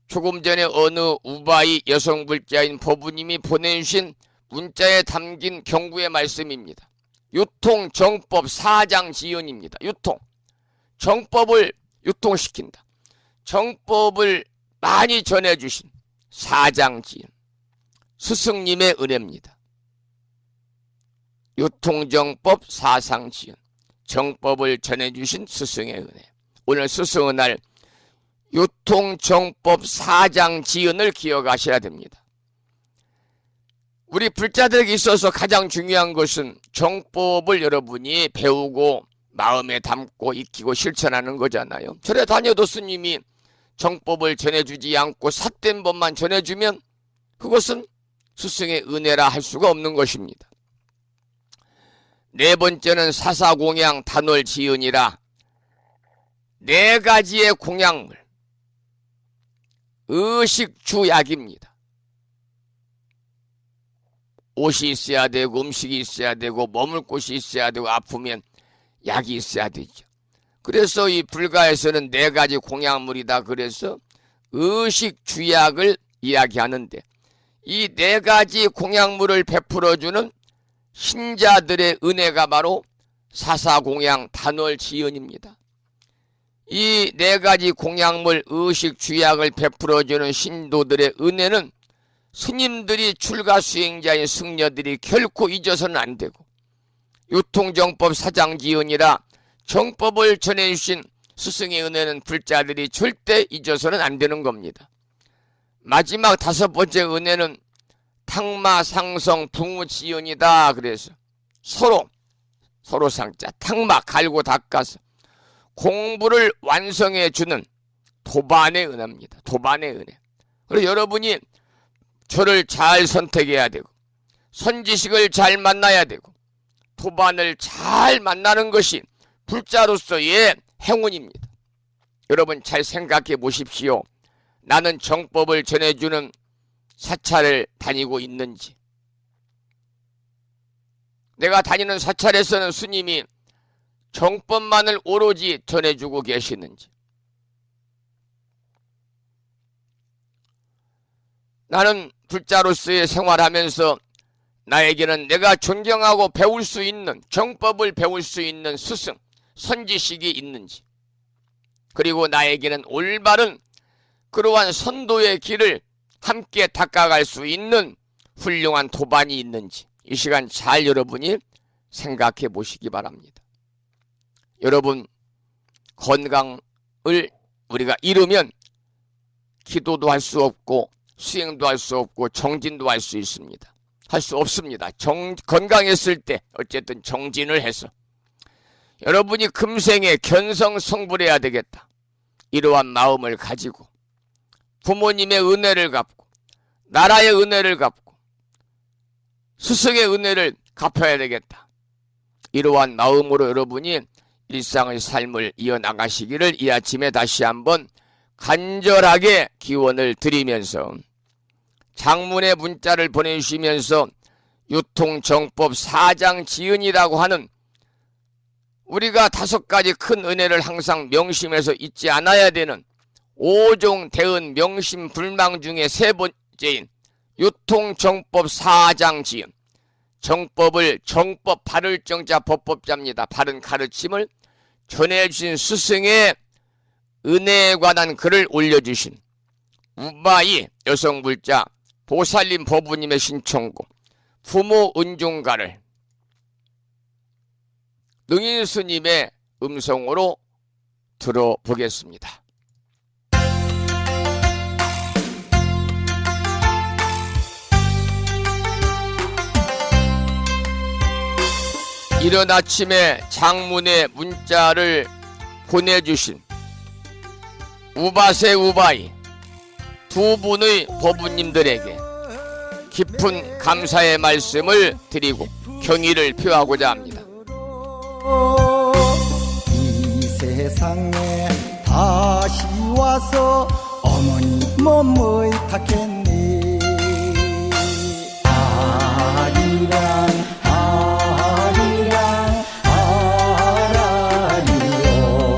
조금 전에 어느 우바이 여성불자인 법우님이 보내주신 문자에 담긴 경구의 말씀입니다. 유통정법 4장 지연입니다. 정법을 유통시킨다. 정법을 많이 전해주신 4장 지연, 스승님의 은혜입니다. 유통정법 4상 지연, 정법을 전해주신 스승의 은혜. 오늘 스승의 날 유통정법 4장 지연을 기억하셔야 됩니다. 우리 불자들에게 있어서 가장 중요한 것은 정법을 여러분이 배우고 마음에 담고 익히고 실천하는 거잖아요. 절에 다녀도 스님이 정법을 전해주지 않고 삿된 법만 전해주면 그것은 스승의 은혜라 할 수가 없는 것입니다. 네 번째는 사사공양 단월지연이라, 4가지의 공양물, 의식주약입니다. 옷이 있어야 되고, 음식이 있어야 되고, 머물 곳이 있어야 되고, 아프면 약이 있어야 되죠. 그래서 이 불가에서는 4가지 공양물이다 그래서 의식주약을 이야기하는데, 이 4가지 공양물을 베풀어주는 신자들의 은혜가 바로 사사공양 단월지연입니다. 이 4가지 공양물 의식주약을 베풀어주는 신도들의 은혜는 스님들이 출가수행자인 승려들이 결코 잊어서는 안 되고, 유통정법 4장 지연이라 정법을 전해주신 스승의 은혜는 불자들이 절대 잊어서는 안 되는 겁니다. 마지막 5번째 은혜는 탕마상성 붕우지연이다 그래서 서로 상자, 탕마 갈고 닦아서 공부를 완성해 주는 도반의 은혜입니다. 도반의 은혜. 그리고 여러분이 저를 잘 선택해야 되고, 선지식을 잘 만나야 되고, 도반을 잘 만나는 것이 불자로서의 행운입니다. 여러분 잘 생각해 보십시오. 나는 정법을 전해주는 사찰을 다니고 있는지, 내가 다니는 사찰에서는 스님이 정법만을 오로지 전해주고 계시는지, 나는 불자로서의 생활하면서 나에게는 내가 존경하고 배울 수 있는, 정법을 배울 수 있는 스승, 선지식이 있는지, 그리고 나에게는 올바른 그러한 선도의 길을 함께 닦아갈 수 있는 훌륭한 도반이 있는지, 이 시간 잘 여러분이 생각해 보시기 바랍니다. 여러분 건강을 우리가 잃으면 기도도 할 수 없고 수행도 할 수 없고 정진도 할 수 있습니다. 할 수 없습니다. 건강했을 때 어쨌든 정진을 해서 여러분이 금생에 견성성불해야 되겠다. 이러한 마음을 가지고 부모님의 은혜를 갚고 나라의 은혜를 갚고 스승의 은혜를 갚아야 되겠다. 이러한 마음으로 여러분이 일상의 삶을 이어나가시기를 이 아침에 다시 한번 간절하게 기원을 드리면서 장문의 문자를 보내주시면서 유통정법 4장 지은이라고 하는 우리가 5가지 큰 은혜를 항상 명심해서 잊지 않아야 되는 5종 대은 명심 불망 중에 3번째인 유통정법 4장 지은, 정법을 정법 바를 정자 법법자입니다. 바른 가르침을 전해주신 스승의 은혜에 관한 글을 올려주신 우바이 여성불자 보살님 법부님의 신청곡 부모 은중가를 능인스님의 음성으로 들어보겠습니다. 이른 아침에 장문의 문자를 보내주신 우바세 우바이 두 분의 법부님들에게 깊은 감사의 말씀을 드리고 경의를 표하고자 합니다. 이 세상에 다시 와서 어머니 몸을 탁했네. 아리랑 아리랑 아라리요.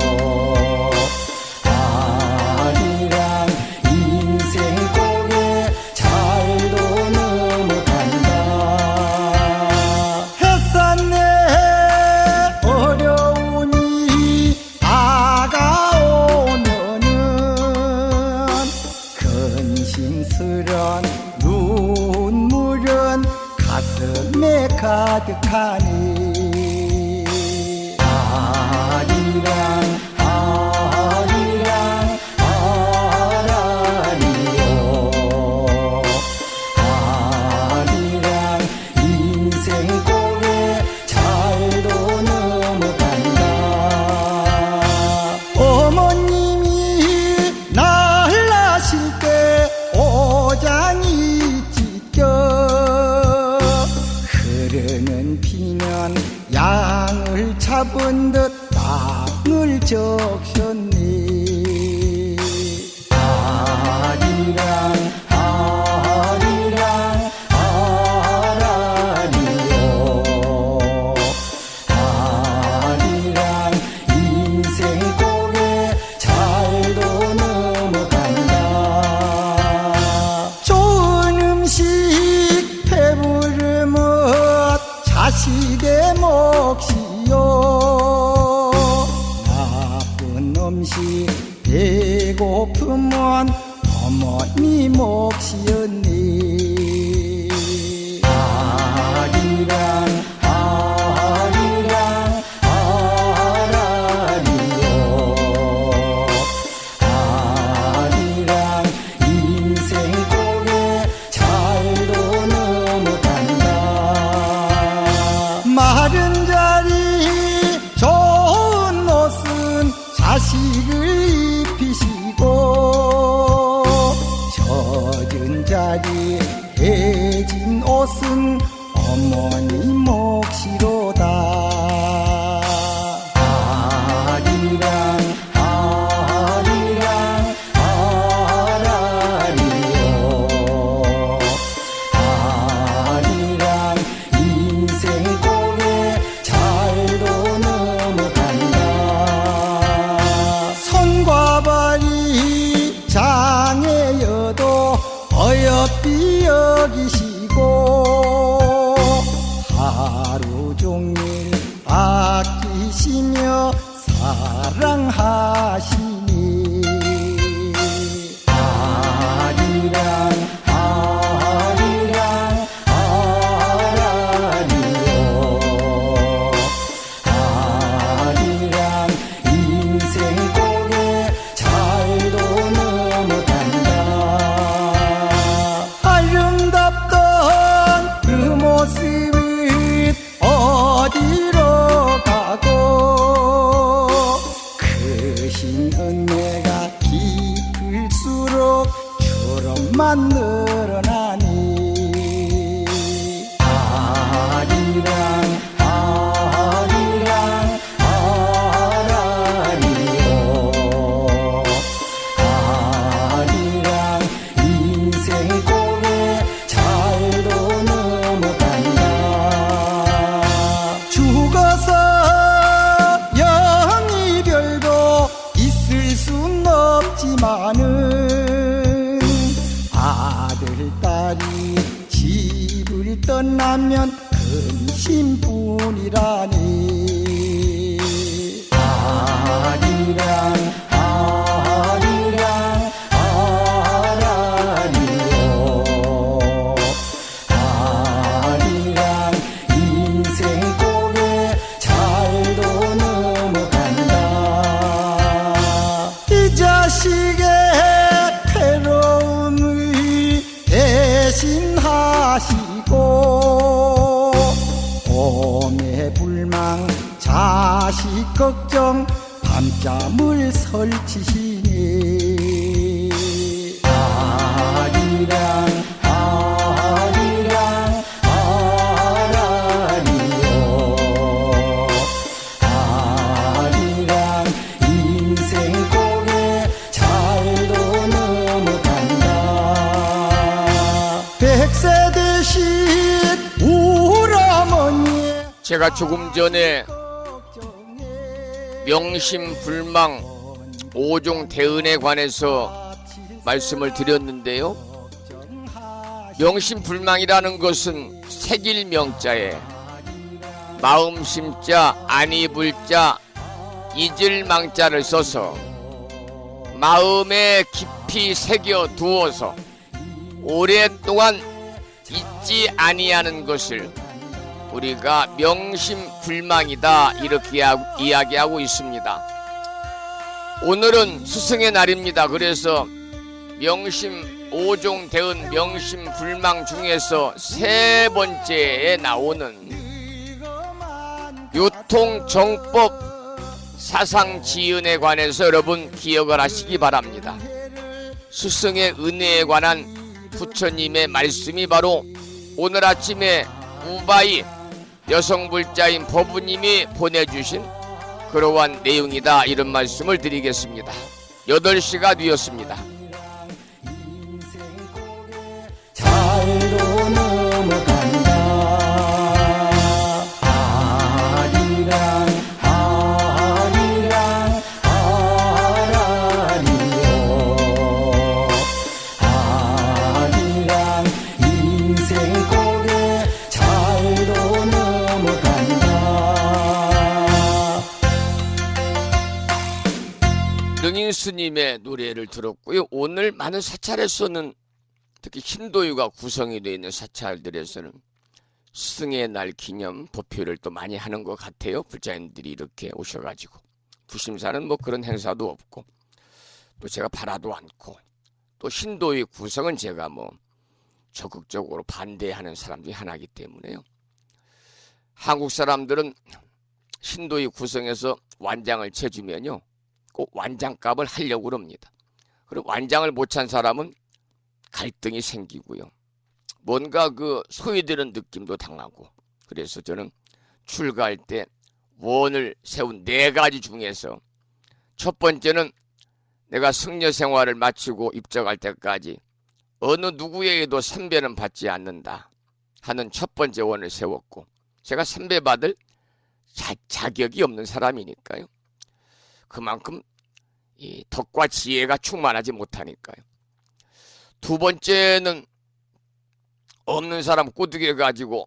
아리랑 인생 고개 잘도 넘어간다. 했었네 어려우니 다가오면은 근심스런 눈물은 가슴에 가득하니. 아리랑 아리랑 아라리요. 아리랑 인생 고개 잘도 넘어간다. 어머님이 날 낳으실 때 오장이 찢겨 흐르는 피는 양을 잡은 듯 땅을 적셨네. 아리랑 아리랑 아라리요. 아리랑 인생 고개 잘도 넘어간다. 좋은 음식 배부름은 자식의 몫이요. 나쁜 음식 배고프면 어머니 몫이었니. 아리랑 아리랑 아라리요. 아리랑 인생 고개 잘도 넘어간다. 마른 자리 좋은 옷은 자식을 입히시고 젖은 자리 해진 옷은 어머니 몫이로다. 아리랑 아리랑 아라리요. 아리랑 인생 고개 잘도 넘어간다. 손과 발이 장애여도 어여삐 여기시고 하루 종일 아끼시며 사랑하시니. 아리랑 아리랑 아라리요. 그릇만 늘어나니 아리랑 아리랑 아라리요 아리랑 인생 고개 잘도 넘어간다 죽어서 영이별도 있을 순 없지만은 아들 딸이 집을 떠나면 근심뿐이라니 아리랑 아리랑 아라리요 아리랑 인생 고개 잘도 넘어간다 이 자식의 괴로움을 대신하시고 봄에 불망 자식 걱정 밤잠을 설치시니 아리랑 아리랑 아라리요 아리랑 인생 고개 잘도 넘어간다 백세 대신 우라머니의 제가 조금 전에 걱정에 명심불망 5종 대은에 관해서 말씀을 드렸는데요. 명심불망이라는 것은 새길 명자에 마음심자, 안이불자, 잊을 망자를 써서 마음에 깊이 새겨 두어서 오랫동안 잊지 아니하는 것을 우리가 명심불망이다 이렇게 이야기하고 있습니다. 오늘은 스승의 날입니다. 그래서 명심 5종 대은 명심불망 중에서 세 번째에 나오는 유통정법 사상지은에 관해서 여러분 기억을 하시기 바랍니다. 스승의 은혜에 관한 부처님의 말씀이 바로 오늘 아침에 우바이 여성불자인 법부님이 보내주신 그러한 내용이다 이런 말씀을 드리겠습니다. 8시가 되었습니다. 잘도 넘어간다 아리랑 아리랑 아라리요 아리랑 인생 고개 잘도 넘어간다 능인스님의 노래를 들었고요. 오늘 많은 사찰에서는 특히 신도유가 구성이 되어 있는 사찰들에서는 스승의 날 기념 법회를 또 많이 하는 것 같아요. 불자님들이 이렇게 오셔가지고 부심사는 뭐 그런 행사도 없고 또 제가 바라도 않고 또 신도유 구성은 제가 뭐 적극적으로 반대하는 사람 중에 하나이기 때문에요. 한국 사람들은 신도유 구성에서 완장을 쳐주면요 꼭 완장값을 하려고 합니다. 그리고 완장을 못 찬 사람은 갈등이 생기고요. 뭔가 그 소외되는 느낌도 당하고 그래서 저는 출가할 때 원을 세운 4가지 중에서 첫 번째는 내가 승려 생활을 마치고 입적할 때까지 어느 누구에게도 선배는 받지 않는다 하는 첫 번째 원을 세웠고 제가 선배 받을 자격이 없는 사람이니까요. 그만큼 이 덕과 지혜가 충만하지 못하니까요. 두 번째는 없는 사람 꼬드겨 가지고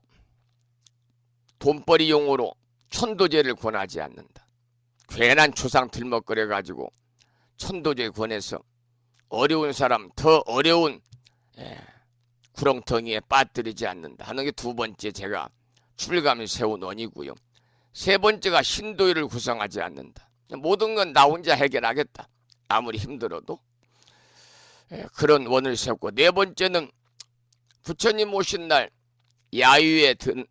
돈벌이 용어로 천도제를 권하지 않는다. 괜한 초상 들먹거려 가지고 천도제 권해서 어려운 사람 더 어려운 구렁텅이에 빠뜨리지 않는다 하는 게 두 번째 제가 출감을 세운 원이고요. 세 번째가 신도유를 구성하지 않는다. 모든 건 나 혼자 해결하겠다. 아무리 힘들어도 그런 원을 세웠고 네 번째는 부처님 오신 날 야유에 든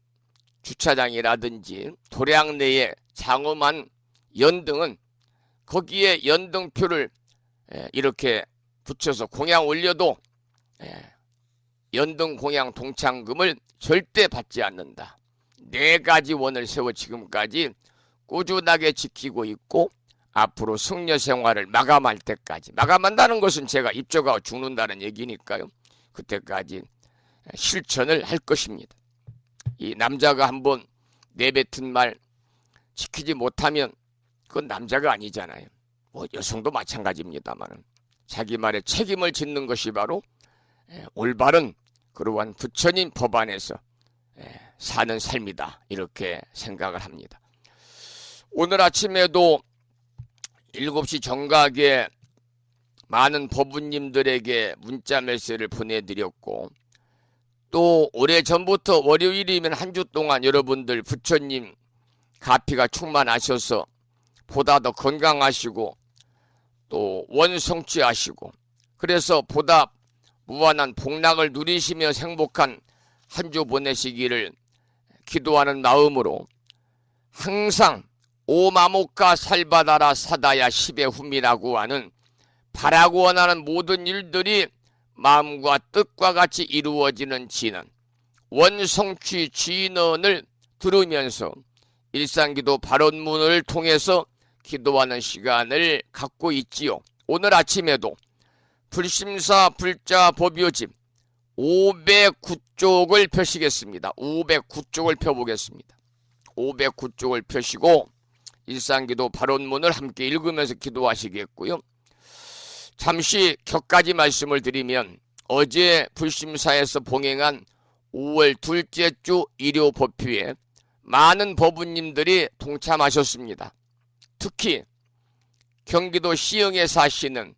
주차장이라든지 도량 내에 장엄한 연등은 거기에 연등표를 이렇게 붙여서 공양 올려도 연등 공양 동창금을 절대 받지 않는다. 4가지 원을 세워 지금까지 꾸준하게 지키고 있고 앞으로 승려 생활을 마감할 때까지, 마감한다는 것은 제가 입조가 죽는다는 얘기니까요. 그때까지 실천을 할 것입니다. 이 남자가 한번 내뱉은 말 지키지 못하면 그건 남자가 아니잖아요. 뭐 여성도 마찬가지입니다만 자기 말에 책임을 짓는 것이 바로 올바른 그러한 부처님 법안에서 사는 삶이다, 이렇게 생각을 합니다. 오늘 아침에도 7시 정각에 많은 법부님들에게 문자 메시지를 보내드렸고, 또 오래전부터 월요일이면 한 주 동안 여러분들 부처님 가피가 충만하셔서 보다 더 건강하시고 또 원성취하시고, 그래서 보다 무한한 복락을 누리시며 행복한 한 주 보내시기를 기도하는 마음으로 항상 오마목가 살바다라 사다야 십의 흠이라고 하는 바라고 원하는 모든 일들이 마음과 뜻과 같이 이루어지는 진언, 원성취 진언을 들으면서 일상기도 발언문을 통해서 기도하는 시간을 갖고 있지요. 오늘 아침에도 불심사 불자 법요집 509쪽을 펴시겠습니다. 509쪽을 펴보겠습니다. 509쪽을 펴시고 일상기도 발언문을 함께 읽으면서 기도하시겠고요. 잠시 격가지 말씀을 드리면, 어제 불심사에서 봉행한 5월 둘째 주 일요 법회에 많은 법부님들이 동참하셨습니다. 특히 경기도 시흥에 사시는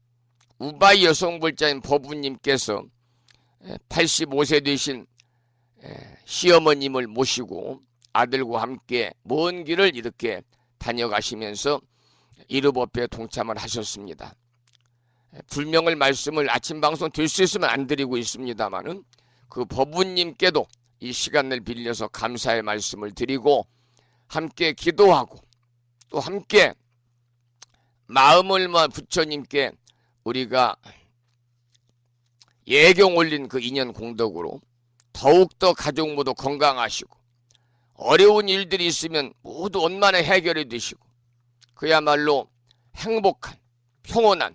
우바이 여성불자인 법부님께서 85세 되신 시어머님을 모시고 아들과 함께 먼 길을 이렇게 다녀가시면서 일요법회에 동참을 하셨습니다. 불명을 말씀을 아침 방송 될 수 있으면 안 드리고 있습니다만은 그 법부님께도 이 시간을 빌려서 감사의 말씀을 드리고 함께 기도하고 또 함께 마음을 부처님께 우리가 예경 올린 그 인연 공덕으로 더욱더 가족 모두 건강하시고 어려운 일들이 있으면 모두 원만히 해결이 되시고 그야말로 행복한 평온한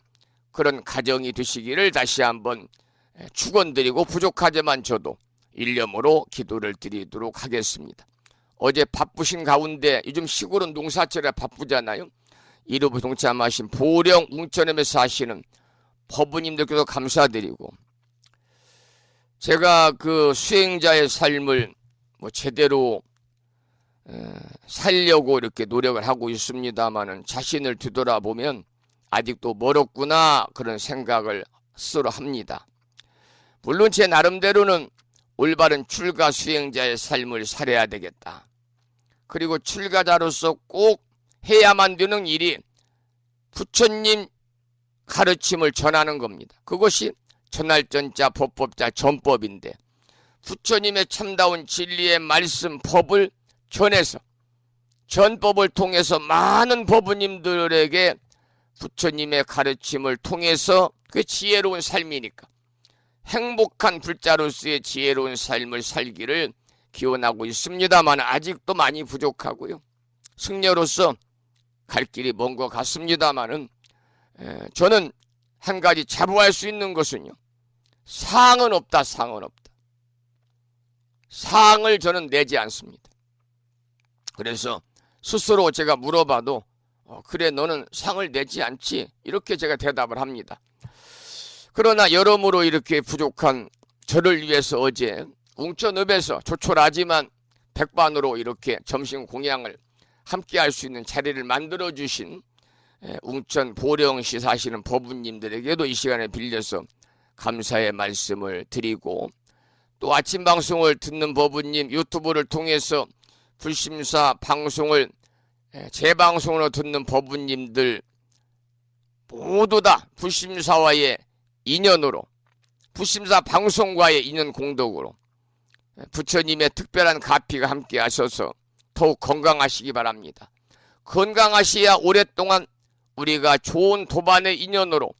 그런 가정이 되시기를 다시 한번 축원드리고, 부족하지만 저도 일념으로 기도를 드리도록 하겠습니다. 어제 바쁘신 가운데 요즘 시골은 농사철에 바쁘잖아요. 이로 동참하신 보령 웅천읍에 사시는 법부님들께도 감사드리고, 제가 그 수행자의 삶을 제대로 살려고 이렇게 노력을 하고 있습니다만은 자신을 뒤돌아보면 아직도 멀었구나 그런 생각을 스스로 합니다. 물론 제 나름대로는 올바른 출가 수행자의 삶을 살아야 되겠다. 그리고 출가자로서 꼭 해야만 되는 일이 부처님 가르침을 전하는 겁니다. 그것이 전할전자 법법자 전법인데, 부처님의 참다운 진리의 말씀 법을 전해서 전법을 통해서 많은 법부님들에게 부처님의 가르침을 통해서 그 지혜로운 삶이니까 행복한 불자로서의 지혜로운 삶을 살기를 기원하고 있습니다만 아직도 많이 부족하고요. 승려로서 갈 길이 먼 것 같습니다만은 저는 한 가지 자부할 수 있는 것은요, 상은 없다. 상은 없다. 상을 저는 내지 않습니다. 그래서 스스로 제가 물어봐도 그래 너는 상을 내지 않지, 이렇게 제가 대답을 합니다. 그러나 여러모로 이렇게 부족한 저를 위해서 어제 웅천읍에서 조촐하지만 백반으로 이렇게 점심 공양을 함께 할 수 있는 자리를 만들어 주신 웅천 보령시 사시는 법부님들에게도 이 시간에 빌려서 감사의 말씀을 드리고, 또 아침 방송을 듣는 법부님, 유튜브를 통해서 불심사 방송을 재방송으로 듣는 법부님들 모두 다 불심사와의 인연으로, 불심사 방송과의 인연 공덕으로 부처님의 특별한 가피가 함께 하셔서 더욱 건강하시기 바랍니다. 건강하셔야 오랫동안 우리가 좋은 도반의 인연으로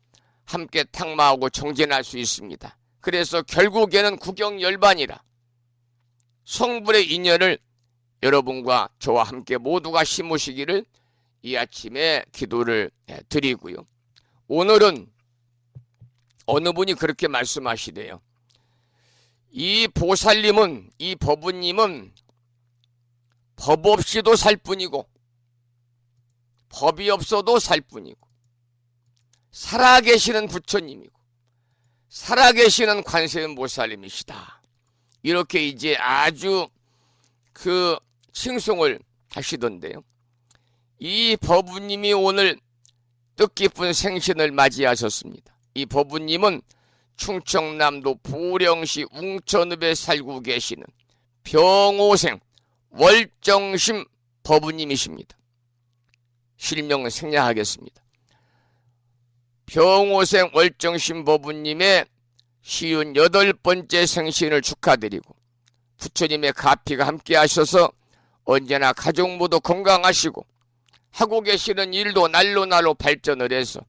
함께 탁마하고 정진할 수 있습니다. 그래서 결국에는 국영열반이라 성불의 인연을 여러분과 저와 함께 모두가 심으시기를 이 아침에 기도를 드리고요. 오늘은 어느 분이 그렇게 말씀하시대요. 이 보살님은, 이 법부님은 법 없이도 살 뿐이고 법이 없어도 살 뿐이고 살아계시는 부처님이고 살아계시는 관세음보살님이시다. 이렇게 이제 아주 그 칭송을 하시던데요. 이 법부님이 오늘 뜻깊은 생신을 맞이하셨습니다. 이 법부님은 충청남도 보령시 웅천읍에 살고 계시는 병오생 월정심 법부님이십니다. 실명은 생략하겠습니다. 병오생 월정심 법부님의 58번째 생신을 축하드리고 부처님의 가피가 함께 하셔서 언제나 가족 모두 건강하시고 하고 계시는 일도 날로 발전을 해서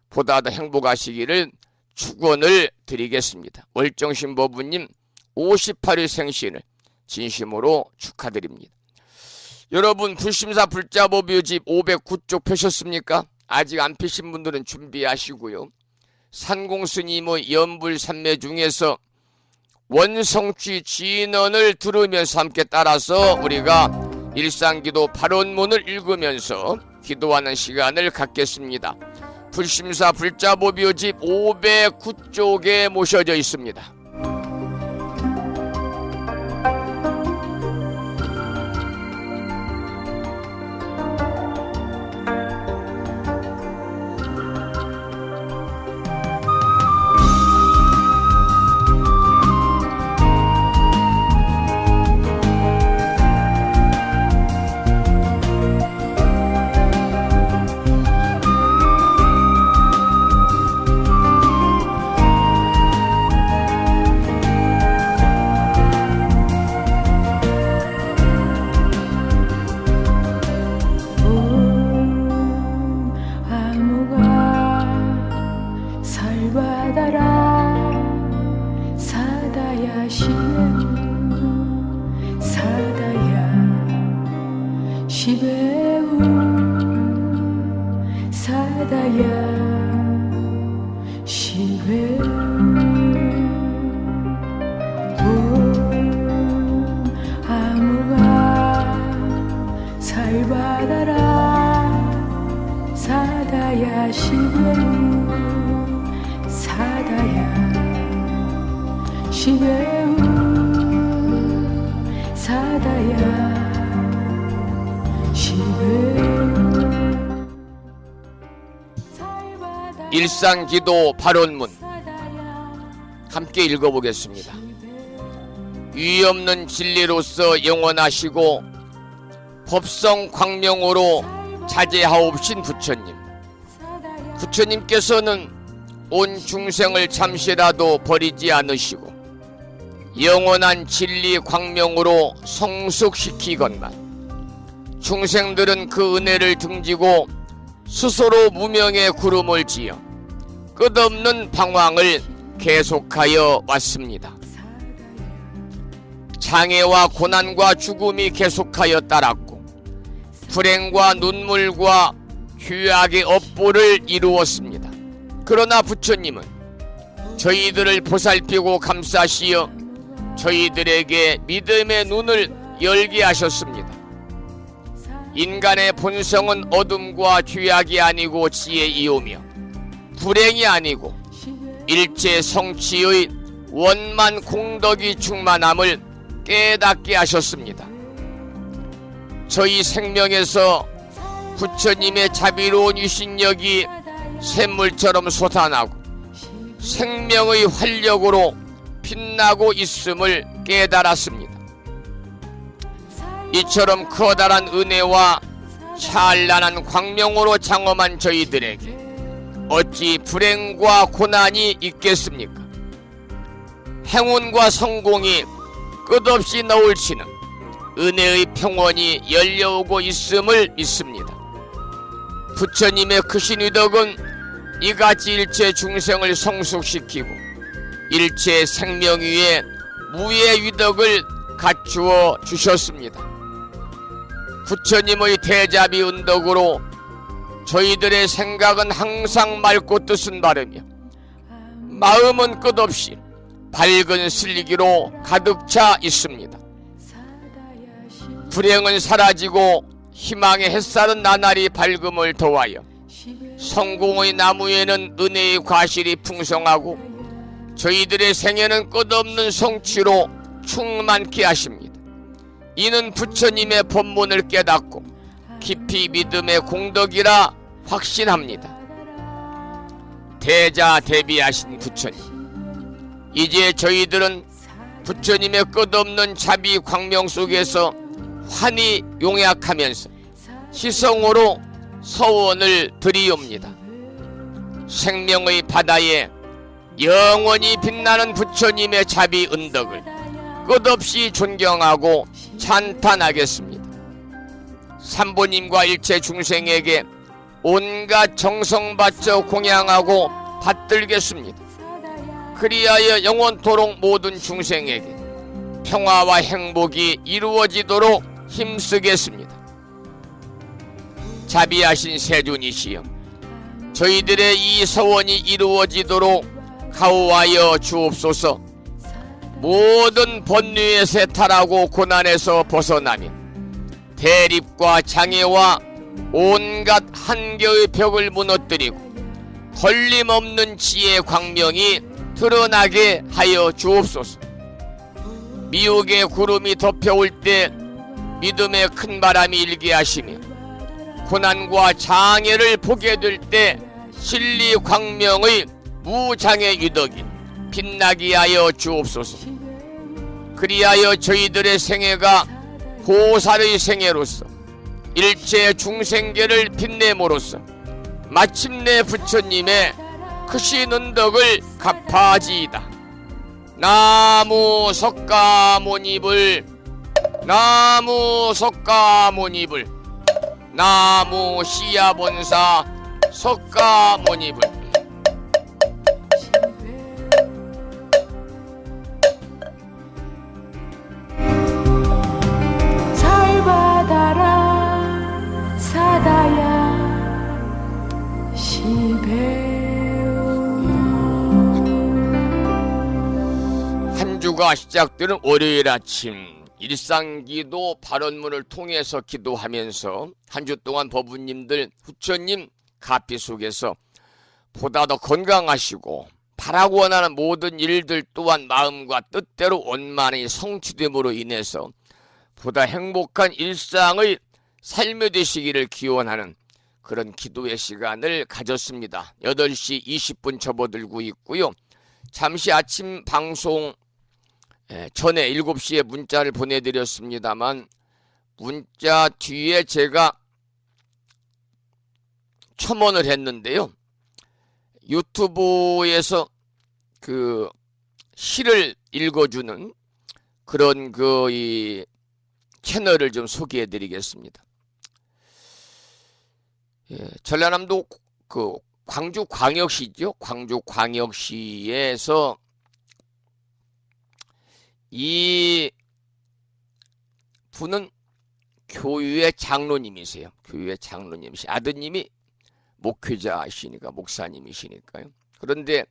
보다 더 행복하시기를 축원을 드리겠습니다. 월정심 법부님 58일 생신을 진심으로 축하드립니다. 여러분 불심사 불자보묘집 509쪽 펴셨습니까? 아직 안 펴신 분들은 준비하시고요. 산공스님의 연불산매 중에서 원성취 진언을 들으면서 함께 따라서 우리가 일상기도 발언문을 읽으면서 기도하는 시간을 갖겠습니다. 불심사 불자보묘집 509쪽에 모셔져 있습니다. 일상기도 발언문 함께 읽어보겠습니다. 유의없는 진리로서 영원하시고 법성 광명으로 자제하옵신 부처님. 부처님께서는 온 중생을 잠시라도 버리지 않으시고 영원한 진리 광명으로 성숙시키건만 중생들은 그 은혜를 등지고 스스로 무명의 구름을 지어 끝없는 방황을 계속하여 왔습니다. 장애와 고난과 죽음이 계속하여 따랐고 불행과 눈물과 죄악의 업보를 이루었습니다. 그러나 부처님은 저희들을 보살피고 감싸시어 저희들에게 믿음의 눈을 열게 하셨습니다. 인간의 본성은 어둠과 죄악이 아니고 지혜이오며 불행이 아니고 일체 성취의 원만 공덕이 충만함을 깨닫게 하셨습니다. 저희 생명에서 부처님의 자비로운 유신력이 샘물처럼 솟아나고 생명의 활력으로 빛나고 있음을 깨달았습니다. 이처럼 커다란 은혜와 찬란한 광명으로 장엄한 저희들에게 어찌 불행과 고난이 있겠습니까? 행운과 성공이 끝없이 너울치는 은혜의 평원이 열려오고 있음을 믿습니다. 부처님의 크신 위덕은 이같이 일체 중생을 성숙시키고 일체 생명 위에 무의 위덕을 갖추어 주셨습니다. 부처님의 대자비 은덕으로 저희들의 생각은 항상 맑고 뜻은 바르며 마음은 끝없이 밝은 슬기로 가득 차 있습니다. 불행은 사라지고 희망의 햇살은 나날이 밝음을 더하여 성공의 나무에는 은혜의 과실이 풍성하고 저희들의 생애는 끝없는 성취로 충만케 하십니다. 이는 부처님의 법문을 깨닫고 깊이 믿음의 공덕이라 확신합니다. 대자대비하신 부처님, 이제 저희들은 부처님의 끝없는 자비 광명 속에서 환히 용약하면서 시성으로 서원을 드리옵니다. 생명의 바다에 영원히 빛나는 부처님의 자비 은덕을 끝없이 존경하고 찬탄하겠습니다. 삼보님과 일체 중생에게 온갖 정성 바쳐 공양하고 받들겠습니다. 그리하여 영원토록 모든 중생에게 평화와 행복이 이루어지도록 힘쓰겠습니다. 자비하신 세존이시여, 저희들의 이 서원이 이루어지도록 가호하여 주옵소서. 모든 번뇌에 세탈하고 고난에서 벗어나며 대립과 장애와 온갖 한계의 벽을 무너뜨리고 걸림없는 지혜의 광명이 드러나게 하여 주옵소서. 미혹의 구름이 덮여올 때 믿음의 큰 바람이 일게 하시며 고난과 장애를 보게 될 때 진리 광명의 무장애 유덕이 빛나게 하여 주옵소서. 그리하여 저희들의 생애가 보살의 생애로서 일체 중생계를 빛냄으로써 마침내 부처님의 크신 은덕을 갚아지이다. 나무 석가모니불, 나무 석가모니불, 나무 시야본사 석가모니불. 잘 받아라 사다야 시배우. 한 주가 시작되는 월요일 아침 일상기도 발언문을 통해서 기도하면서 한 주 동안 법부님들 부처님 가피 속에서 보다 더 건강하시고 바라고 원하는 모든 일들 또한 마음과 뜻대로 원만히 성취됨으로 인해서 보다 행복한 일상의 삶이 되시기를 기원하는 그런 기도의 시간을 가졌습니다. 8시 20분 접어들고 있고요. 잠시 아침 방송 전에 7시에 문자를 보내드렸습니다만 문자 뒤에 제가 첨언을 했는데요. 유튜브에서 그 시를 읽어주는 그런 이 채널을 좀 소개해 드리겠습니다. 전라남도 그 광주광역시죠. 광주광역시에서 이 분은 교회의 장로님이세요. 교회의 장로님이시, 아드님이 목회자이시니까 목사님이시니까요. 그런데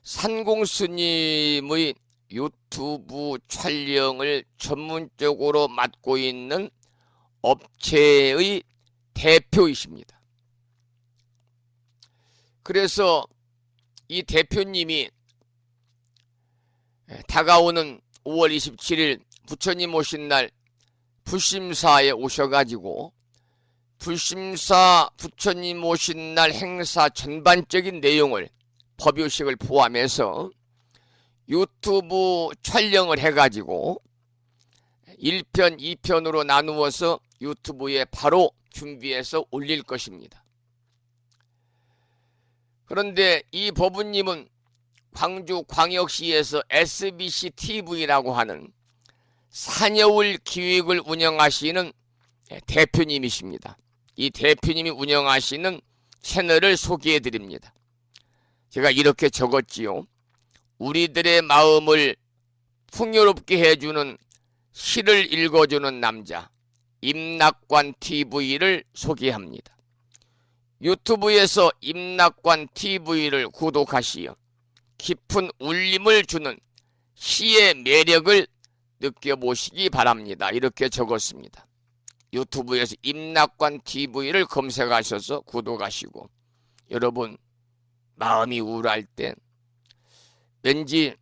산공스님의 유튜브 촬영을 전문적으로 맡고 있는 업체의 대표이십니다. 그래서 이 대표님이 다가오는 5월 27일 부처님 오신 날 불심사에 오셔가지고 불심사 부처님 오신 날 행사 전반적인 내용을 법요식을 포함해서 유튜브 촬영을 해가지고 1편, 2편으로 나누어서 유튜브에 바로 준비해서 올릴 것입니다. 그런데 이 법부님은 광주광역시에서 SBC TV라고 하는 사녀울 기획을 운영하시는 대표님이십니다. 이 대표님이 운영하시는 채널을 소개해 드립니다. 제가 이렇게 적었지요. 우리들의 마음을 풍요롭게 해주는 시를 읽어주는 남자 임낙관 TV를 소개합니다. 유튜브에서 임낙관 TV를 구독하시어 깊은 울림을 주는 시의 매력을 느껴보시기 바랍니다. 이렇게 적었습니다. 유튜브에서 임낙관 TV를 검색하셔서 구독하시고, 여러분 마음이 우울할 때, 왠지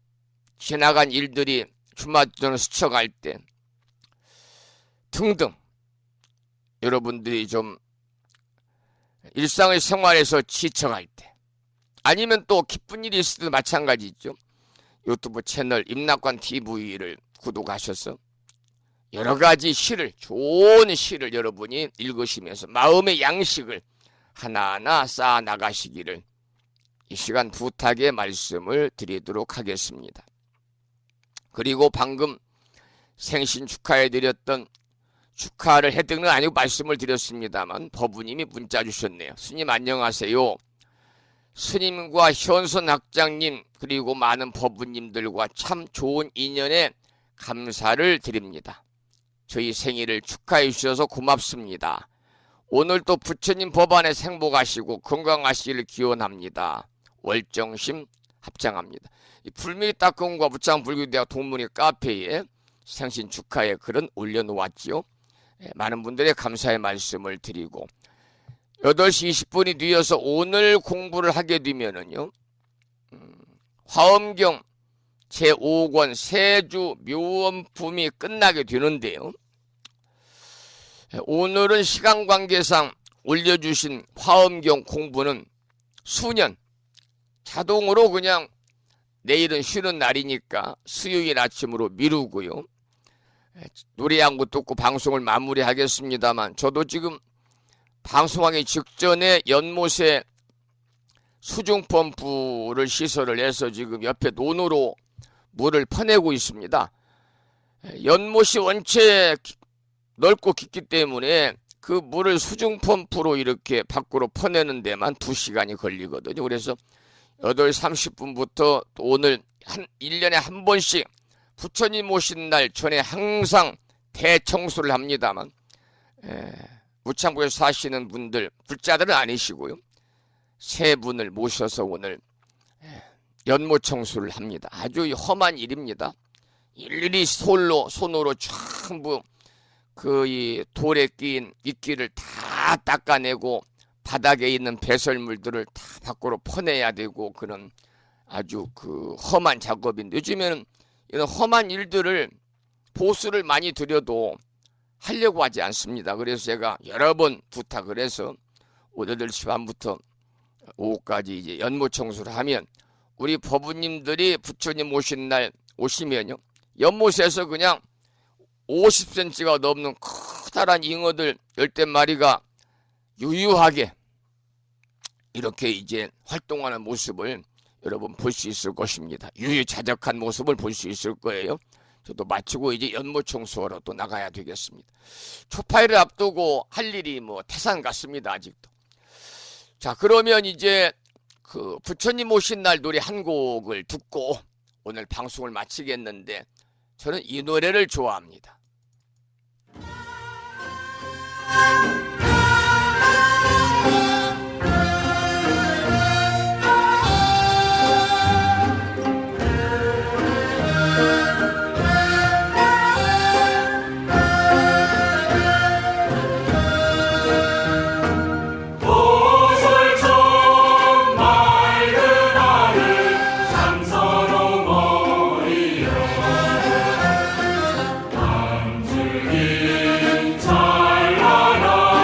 지나간 일들이 주마등을 스쳐갈 때 등등 여러분들이 좀 일상의 생활에서 지쳐갈 때, 아니면 또 기쁜 일이 있을 때도 마찬가지죠. 유튜브 채널 임낙관 TV를 구독하셔서 여러가지 시를, 좋은 시를 여러분이 읽으시면서 마음의 양식을 하나하나 쌓아 나가시기를 이 시간 부탁의 말씀을 드리도록 하겠습니다. 그리고 방금 생신 축하해 드렸던, 축하를 해드리는 건 아니고 말씀을 드렸습니다만, 법우님이 문자 주셨네요. 스님 안녕하세요. 스님과 현선 학장님 그리고 많은 법우님들과 참 좋은 인연에 감사를 드립니다. 저희 생일을 축하해 주셔서 고맙습니다. 오늘 또 부처님 법안에 생복하시고 건강하시기를 기원합니다. 월정심 합장합니다. 불미 닦음과 부창불교대학 동문회 카페에 생신 축하의 글은 올려놓았지요. 많은 분들의 감사의 말씀을 드리고, 8시 20분이 뒤어서 오늘 공부를 하게 되면은요, 화엄경 제5권 세주 묘원품이 끝나게 되는데요. 오늘은 시간 관계상 올려주신 화엄경 공부는 수년 자동으로 그냥 내일은 쉬는 날이니까 수요일 아침으로 미루고요. 노래 한 곡 듣고 방송을 마무리하겠습니다만, 저도 지금 방송하기 직전에 연못에 수중펌프를 시설을 해서 지금 옆에 논으로 물을 퍼내고 있습니다. 연못이 원체 넓고 깊기 때문에 그 물을 수중펌프로 이렇게 밖으로 퍼내는 데만 2시간이 걸리거든요. 그래서 8시 30분부터 오늘 1년에 한 번씩 부처님 오신 날 전에 항상 대청소를 합니다만, 무창부에서 사시는 분들, 불자들은 아니시고요, 세 분을 모셔서 오늘 연못 청소를 합니다. 아주 험한 일입니다. 일일이 손으로 전부 이 돌에 끼인 이끼를 다 닦아내고 바닥에 있는 배설물들을 다 밖으로 퍼내야 되고, 그런 아주 험한 작업인데, 요즘에는 이런 험한 일들을 보수를 많이 드려도 하려고 하지 않습니다. 그래서 제가 여러 번 부탁을 해서 오늘 8시 반부터 오후까지 이제 연못 청소를 하면, 우리 법우님들이 부처님 오신 날 오시면요, 연못에서 그냥 50cm가 넘는 커다란 잉어들 10대 마리가 유유하게 이렇게 이제 활동하는 모습을 여러분 볼 수 있을 것입니다. 유유자적한 모습을 볼 수 있을 거예요. 저도 마치고 이제 연못 청소하러 또 나가야 되겠습니다. 초파일을 앞두고 할 일이 태산 같습니다, 아직도. 자, 그러면 이제 부처님 오신 날 노래 한 곡을 듣고 오늘 방송을 마치겠는데, 저는 이 노래를 좋아합니다. 찬란한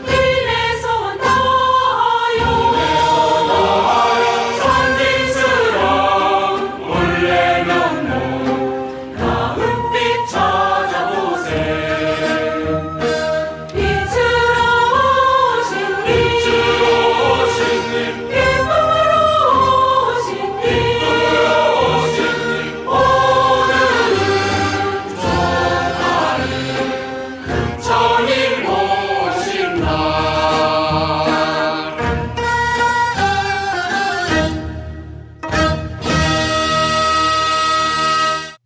님에서 나요 찬진스러운 올레면목 가은빛 찾아보세 빛으로 오신 님 기쁨으로 오신 님 오늘은 천일 오신 날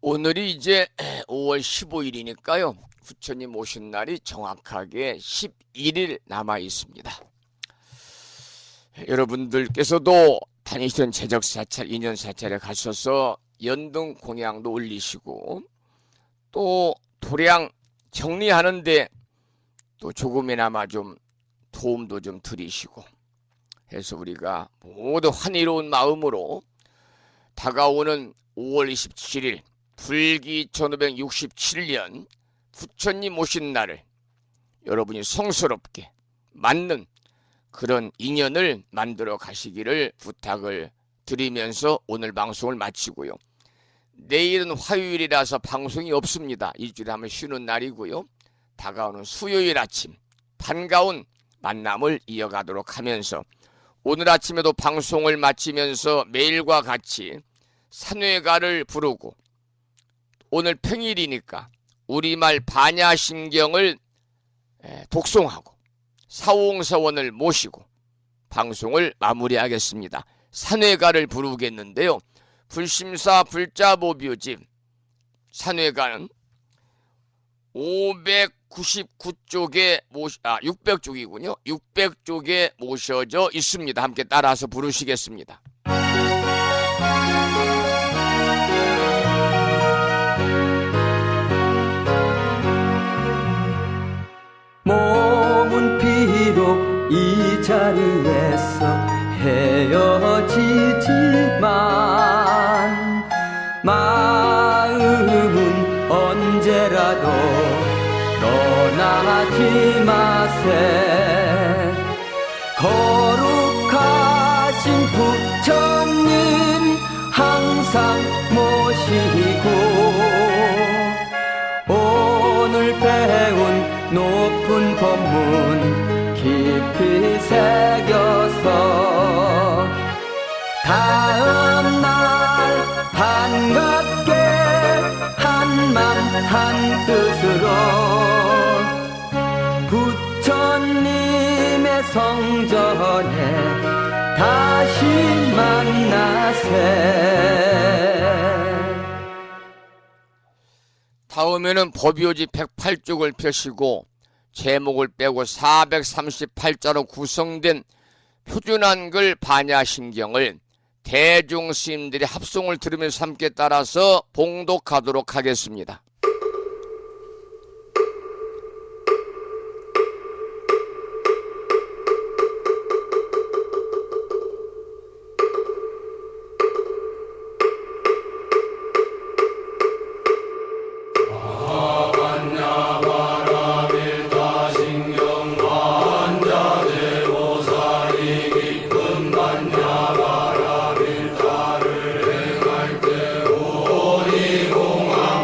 오늘이 이제 5월 15일이니까요. 부처님 오신 날이 정확하게 11일 남아 있습니다. 여러분들께서도 다니시던 제적사찰, 인연사찰에 가셔서 연등 공양도 올리시고 또 도량 정리하는데 또 조금이나마 좀 도움도 좀 드리시고 해서 우리가 모두 환희로운 마음으로 다가오는 5월 27일 불기 1567년 부처님 오신 날을 여러분이 성스럽게 맞는 그런 인연을 만들어 가시기를 부탁을 드리면서 오늘 방송을 마치고요. 내일은 화요일이라서 방송이 없습니다. 일주일에 한번 쉬는 날이고요. 다가오는 수요일 아침 반가운 만남을 이어가도록 하면서 오늘 아침에도 방송을 마치면서 매일과 같이 산회가를 부르고 오늘 평일이니까 우리말 반야심경을 독송하고 사홍서원을 모시고 방송을 마무리하겠습니다. 산회가를 부르겠는데요. 불심사 불자보묘집 산회가는 599쪽에 600쪽이군요. 600쪽에 모셔져 있습니다. 함께 따라서 부르시겠습니다. 몸은 비록 이 자리에서 헤어지지만 마음은 언제라도 떠나지 마세. 거룩하신 부처님 항상 모시고 오늘 배운 높은 법문 깊이 새겨서 다음날 반갑게 한맘 한뜻으로 부처님의 성전에 다시 만나세. 다음에는 법요지 108쪽을 펴시고 제목을 빼고 438자로 구성된 표준한글 반야심경을 대중스님들이 합송을 들으면서 함께 따라서 봉독하도록 하겠습니다.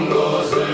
것을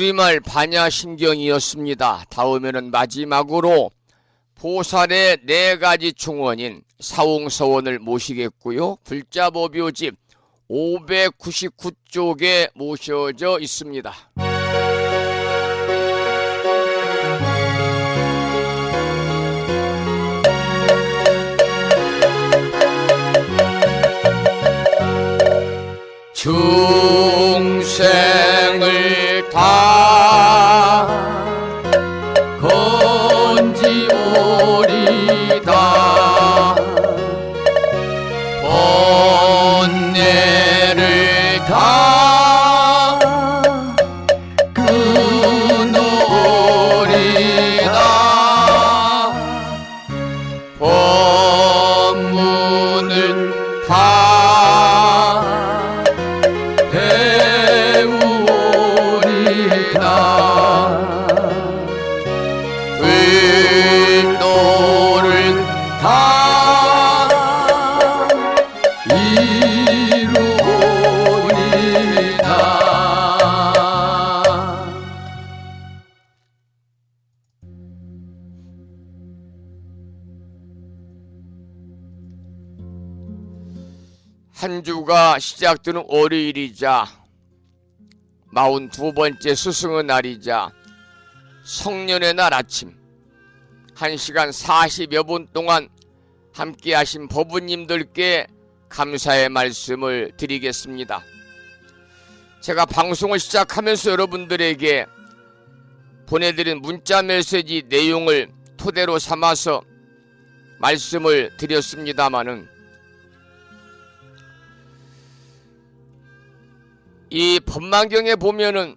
우리말 반야심경이었습니다. 다음에는 마지막으로 보살의 4가지 충원인 사웅서원을 모시겠고요. 불자법요집 599쪽에 모셔져 있습니다. 중생을 다 건지오리다 번뇌를 다 끊어오리다 법문을 다 배우오리다 의도를 다 이루오리다. 한 주가 시작되는 월요일이자 42번째 스승의 날이자 성년의 날 아침 1시간 40여 분 동안 함께 하신 법부님들께 감사의 말씀을 드리겠습니다. 제가 방송을 시작하면서 여러분들에게 보내드린 문자 메시지 내용을 토대로 삼아서 말씀을 드렸습니다마는 이 법망경에 보면은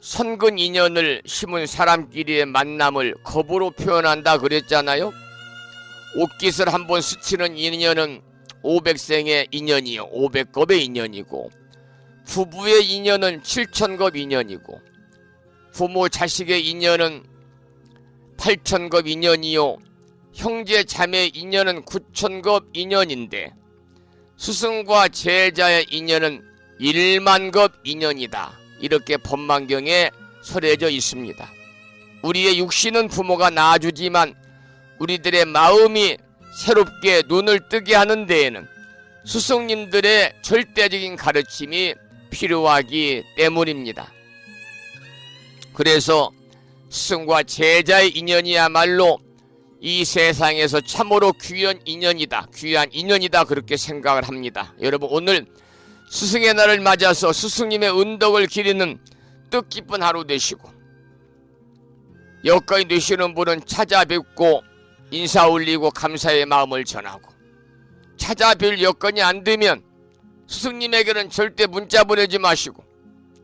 선근 인연을 심은 사람끼리의 만남을 겁으로 표현한다 그랬잖아요. 옷깃을 한번 스치는 인연은 500생의 인연이요 500겁의 인연이고, 부부의 인연은 7000겁 인연이고, 부모 자식의 인연은 8000겁 인연이요 형제 자매의 인연은 9000겁 인연인데, 스승과 제자의 인연은 1만겁 인연이다. 이렇게 법망경에 설해져 있습니다. 우리의 육신은 부모가 낳아주지만 우리들의 마음이 새롭게 눈을 뜨게 하는 데에는 스승님들의 절대적인 가르침이 필요하기 때문입니다. 그래서 스승과 제자의 인연이야말로 이 세상에서 참으로 귀한 인연이다. 귀한 인연이다. 그렇게 생각을 합니다. 여러분, 오늘 스승의 날을 맞아서 스승님의 은덕을 기리는 뜻깊은 하루 되시고, 여기까지 되시는 분은 찾아뵙고 인사 올리고 감사의 마음을 전하고, 찾아뵐 여건이 안 되면 스승님에게는 절대 문자 보내지 마시고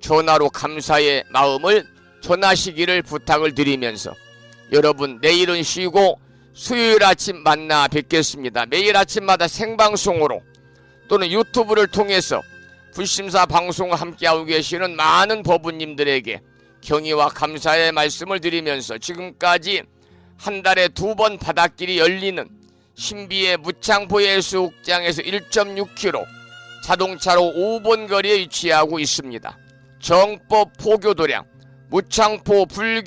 전화로 감사의 마음을 전하시기를 부탁을 드리면서, 여러분 내일은 쉬고 수요일 아침 만나 뵙겠습니다. 매일 아침마다 생방송으로 또는 유튜브를 통해서 불심사 방송을 함께하고 계시는 많은 법부님들에게 경의와 감사의 말씀을 드리면서, 지금까지 한 달에 2번 바닷길이 열리는 신비의 무창포 해수욕장에서 1.6km 자동차로 5분 거리에 위치하고 있습니다. 정법 포교도량 무창포 불교